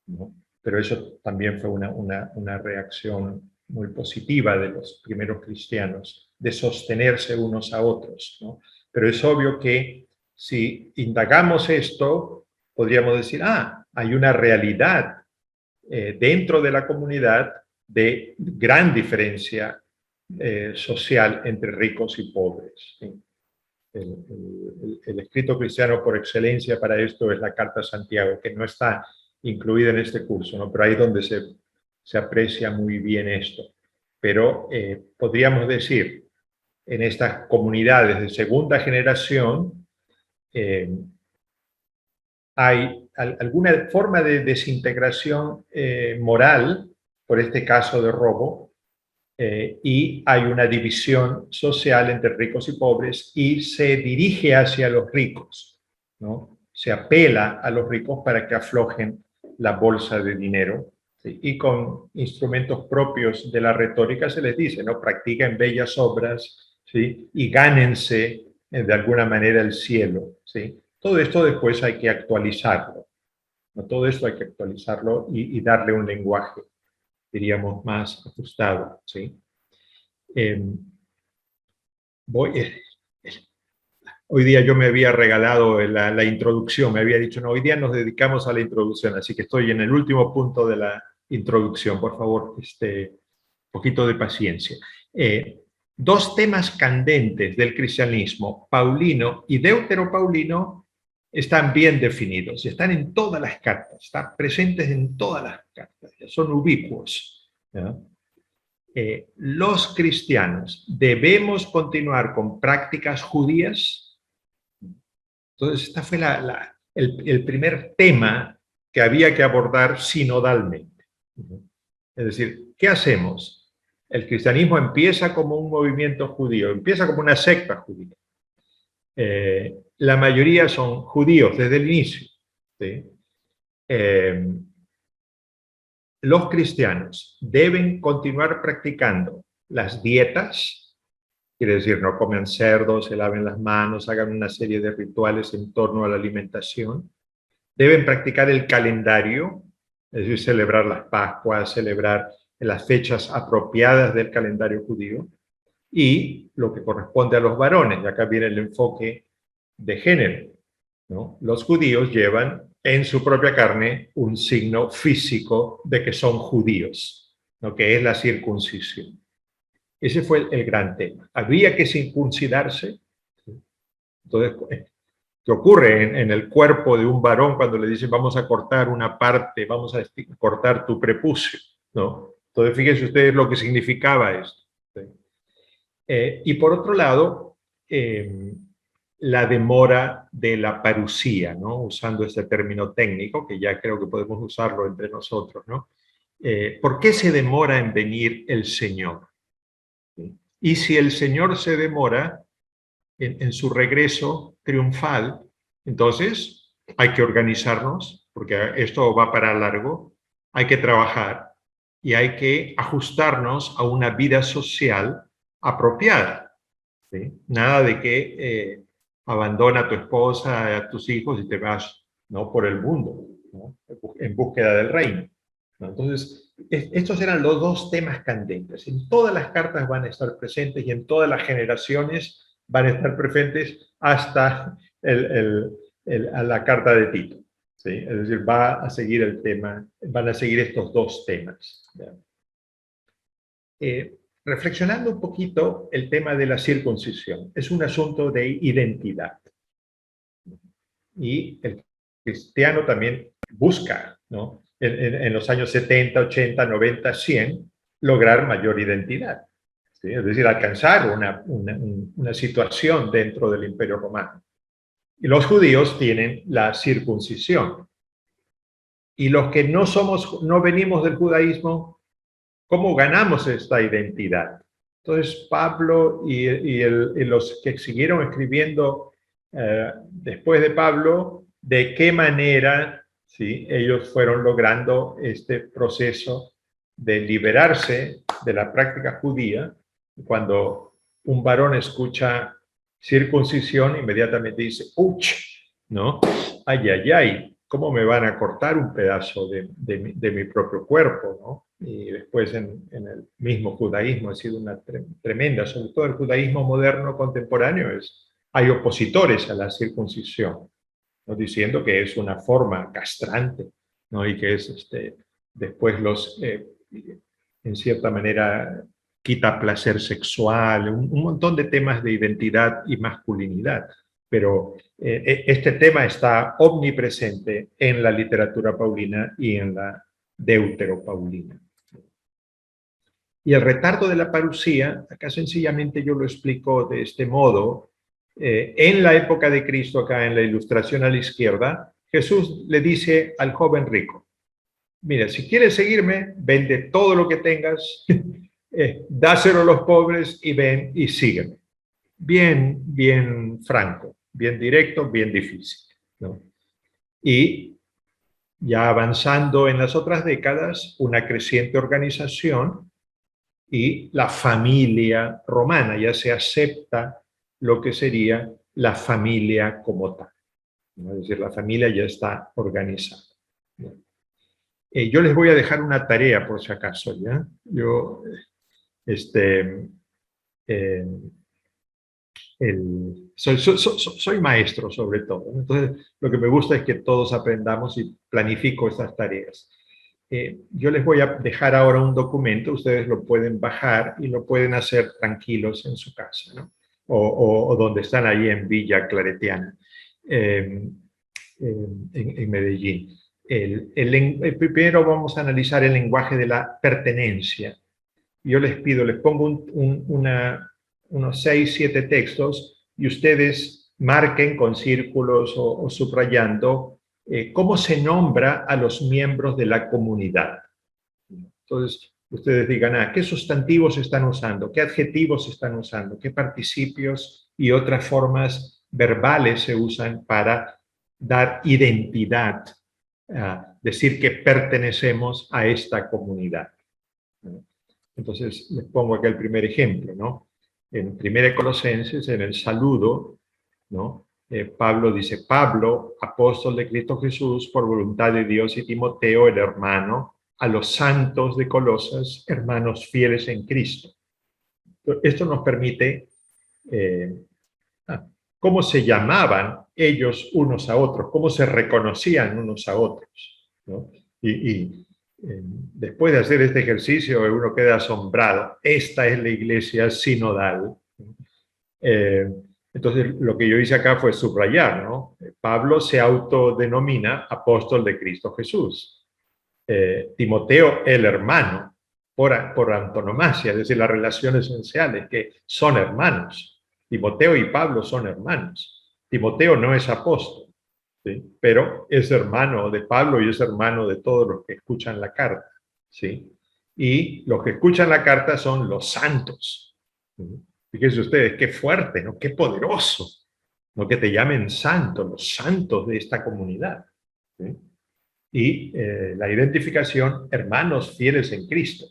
¿no? Pero eso también fue una reacción muy positiva de los primeros cristianos, de sostenerse unos a otros, ¿no? Pero es obvio que si indagamos esto, podríamos decir, hay una realidad dentro de la comunidad de gran diferencia social entre ricos y pobres, ¿sí? El escrito cristiano por excelencia para esto es la Carta a Santiago, que no está incluida en este curso, ¿no? Pero ahí es donde se aprecia muy bien esto. Pero podríamos decir, en estas comunidades de segunda generación hay alguna forma de desintegración moral, por este caso de robo, y hay una división social entre ricos y pobres y se dirige hacia los ricos, ¿no? Se apela a los ricos para que aflojen la bolsa de dinero, ¿sí? Y con instrumentos propios de la retórica se les dice, ¿no? Practiquen bellas obras, ¿sí? Y gánense de alguna manera el cielo, ¿sí? Todo esto después hay que actualizarlo, ¿no? Todo esto hay que actualizarlo y darle un lenguaje, diríamos, más ajustado, ¿sí? Hoy día yo me había regalado la introducción, me había dicho, no, hoy día nos dedicamos a la introducción, así que estoy en el último punto de la introducción, por favor, poquito de paciencia. Dos temas candentes del cristianismo, paulino y deuteropaulino, están bien definidos, están en todas las cartas, están presentes en todas las cartas, son ubicuos, ¿no? Los cristianos debemos continuar con prácticas judías. Entonces, este fue el primer tema que había que abordar sinodalmente. Es decir, ¿qué hacemos? El cristianismo empieza como un movimiento judío, empieza como una secta judía. La mayoría son judíos desde el inicio, ¿sí? Los cristianos deben continuar practicando las dietas, quiere decir, no comen cerdo, se laven las manos, hagan una serie de rituales en torno a la alimentación. Deben practicar el calendario, es decir, celebrar las Pascuas, celebrar las fechas apropiadas del calendario judío, y lo que corresponde a los varones, y acá viene el enfoque de género, ¿no? Los judíos llevan en su propia carne un signo físico de que son judíos, ¿no? Que es la circuncisión. Ese fue el gran tema. Había que circuncidarse. Entonces, ¿qué ocurre en el cuerpo de un varón cuando le dicen vamos a cortar una parte, vamos a cortar tu prepucio, ¿no? Entonces, fíjense ustedes lo que significaba esto, ¿sí? Y por otro lado, la demora de la parusía, ¿no? Usando este término técnico, que ya creo que podemos usarlo entre nosotros, ¿no? ¿Por qué se demora en venir el Señor? ¿Sí? Y si el Señor se demora en su regreso triunfal, entonces hay que organizarnos, porque esto va para largo, hay que trabajar y hay que ajustarnos a una vida social apropiada, ¿sí? Nada de que abandona a tu esposa, a tus hijos y te vas, ¿no? Por el mundo, ¿no? En búsqueda del reino, ¿no? Entonces, estos eran los dos temas candentes. En todas las cartas van a estar presentes y en todas las generaciones van a estar presentes hasta a la carta de Tito, ¿sí? Es decir, va a seguir el tema, van a seguir estos dos temas. Reflexionando un poquito el tema de la circuncisión, es un asunto de identidad. Y el cristiano también busca, ¿no? En los años 70, 80, 90, 100, lograr mayor identidad, ¿sí? Es decir, alcanzar una situación dentro del Imperio Romano. Y los judíos tienen la circuncisión. Y los que no venimos del judaísmo, ¿cómo ganamos esta identidad? Entonces, Pablo y los que siguieron escribiendo después de Pablo, ¿de qué manera, ¿sí?, ellos fueron logrando este proceso de liberarse de la práctica judía? Cuando un varón escucha circuncisión, inmediatamente dice, ¡uch!, ¿no? ¡Ay, ay, ay! ¿Cómo me van a cortar un pedazo de mi propio cuerpo, ¿no? Y después en el mismo judaísmo ha sido una tremenda, sobre todo el judaísmo moderno contemporáneo, hay opositores a la circuncisión, ¿no? Diciendo que es una forma castrante, ¿no? Y que es, después en cierta manera, quita placer sexual, un montón de temas de identidad y masculinidad. Pero este tema está omnipresente en la literatura paulina y en la deuteropaulina. Y el retardo de la parucía, acá sencillamente yo lo explico de este modo. En la época de Cristo, acá en la ilustración a la izquierda, Jesús le dice al joven rico, mira, si quieres seguirme, vende todo lo que tengas, dáselo a los pobres y ven y sígueme. Bien franco, bien directo, bien difícil, ¿no? Y ya avanzando en las otras décadas, una creciente organización y la familia romana, ya se acepta lo que sería la familia como tal, ¿no? Es decir, la familia ya está organizada, ¿no? Yo les voy a dejar una tarea por si acaso, ¿ya? Yo, soy maestro sobre todo, ¿no? Entonces, lo que me gusta es que todos aprendamos y planifico estas tareas. Yo les voy a dejar ahora un documento, ustedes lo pueden bajar y lo pueden hacer tranquilos en su casa, ¿no? O donde están ahí en Villa Claretiana, en Medellín. Primero vamos a analizar el lenguaje de la pertenencia. Yo les pido, les pongo unos 6, 7 textos y ustedes marquen con círculos o subrayando cómo se nombra a los miembros de la comunidad. Entonces, ustedes digan, ¿qué sustantivos están usando? ¿Qué adjetivos están usando? ¿Qué participios y otras formas verbales se usan para dar identidad? Decir que pertenecemos a esta comunidad. Entonces, les pongo aquí el primer ejemplo, ¿no? En 1 Colosenses, en el saludo, ¿no? Pablo dice, Pablo, apóstol de Cristo Jesús, por voluntad de Dios, y Timoteo, el hermano, a los santos de Colosas, hermanos fieles en Cristo. Esto nos permite cómo se llamaban ellos unos a otros, cómo se reconocían unos a otros, ¿no? Después de hacer este ejercicio, uno queda asombrado. Esta es la iglesia sinodal. Entonces, lo que yo hice acá fue subrayar, ¿no? Pablo se autodenomina apóstol de Cristo Jesús. Timoteo, el hermano, por antonomasia, es decir, las relaciones esenciales, que son hermanos. Timoteo y Pablo son hermanos. Timoteo no es apóstol, ¿sí? Pero es hermano de Pablo y es hermano de todos los que escuchan la carta, ¿sí? Y los que escuchan la carta son los santos, ¿sí? Fíjense ustedes, qué fuerte, ¿no? Qué poderoso, ¿no? Que te llamen santo, los santos de esta comunidad, ¿sí? Y la identificación, hermanos fieles en Cristo.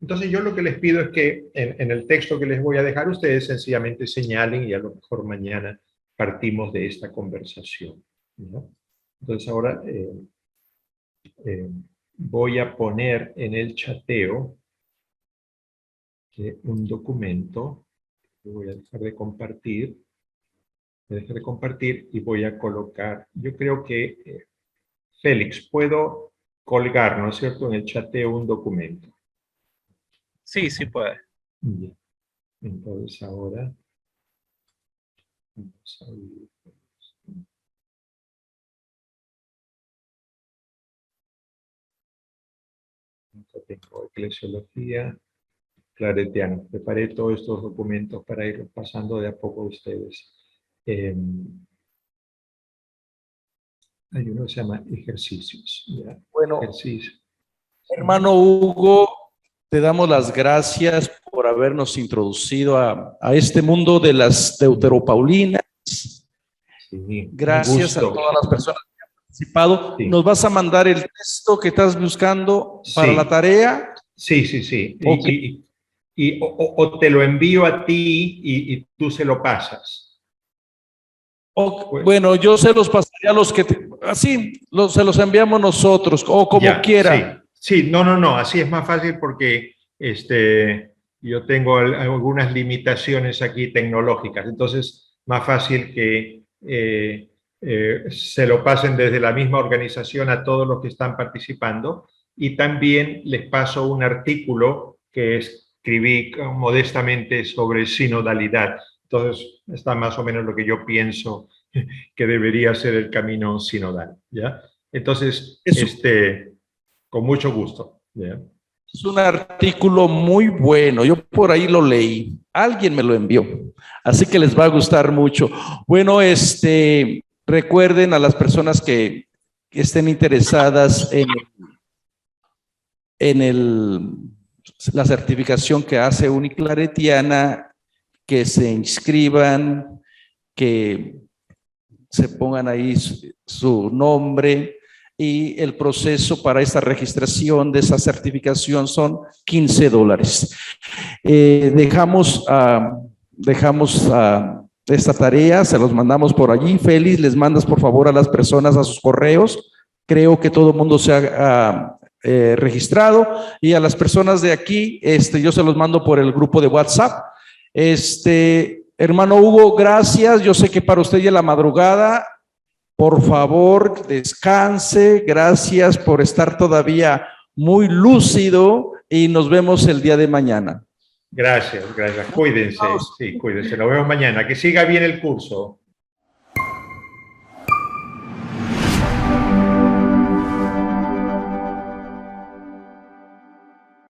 Entonces yo lo que les pido es que en el texto que les voy a dejar, ustedes sencillamente señalen y a lo mejor mañana partimos de esta conversación, ¿no? Entonces ahora voy a poner en el chateo un documento. Voy a dejar de compartir. Voy a dejar de compartir y voy a colocar, yo creo que, Félix, puedo colgar, ¿no es cierto?, en el chateo un documento. Sí, sí puede. Bien. Entonces ahora vamos a ir. Tengo eclesiología claretiana. Preparé todos estos documentos para ir pasando de a poco a ustedes. Hay uno que se llama ejercicios. ¿Ya? Bueno, Ejercicio. hermano Hugo, te damos las gracias por habernos introducido a este mundo de las deuteropaulinas. Sí, gracias a todas las personas que han participado. Sí. ¿Nos vas a mandar el texto que estás buscando para la tarea? Sí, sí, sí. Okay. O te lo envío a ti y tú se lo pasas. Bueno, yo se los pasaré a los que así se los enviamos nosotros o como ya, quiera. Sí, no, así es más fácil porque yo tengo algunas limitaciones aquí tecnológicas, entonces más fácil que se lo pasen desde la misma organización a todos los que están participando, y también les paso un artículo que escribí modestamente sobre sinodalidad. Entonces está más o menos lo que yo pienso que debería ser el camino sinodal, ¿ya? Entonces, con mucho gusto, ¿ya? Es un artículo muy bueno. Yo por ahí lo leí. Alguien me lo envió. Así que les va a gustar mucho. Bueno, recuerden a las personas que estén interesadas en la certificación que hace Uniclaretiana, que se inscriban, que se pongan ahí su nombre, y el proceso para esta registración de esa certificación son $15. Dejamos esta tarea, se los mandamos por allí. Félix, les mandas por favor a las personas a sus correos. Creo que todo el mundo se ha registrado, y a las personas de aquí, yo se los mando por el grupo de WhatsApp. Hermano Hugo, gracias. Yo sé que para usted ya es la madrugada. Por favor, descanse. Gracias por estar todavía muy lúcido, y nos vemos el día de mañana. Gracias. Cuídense. Sí, cuídense. Nos vemos mañana. Que siga bien el curso.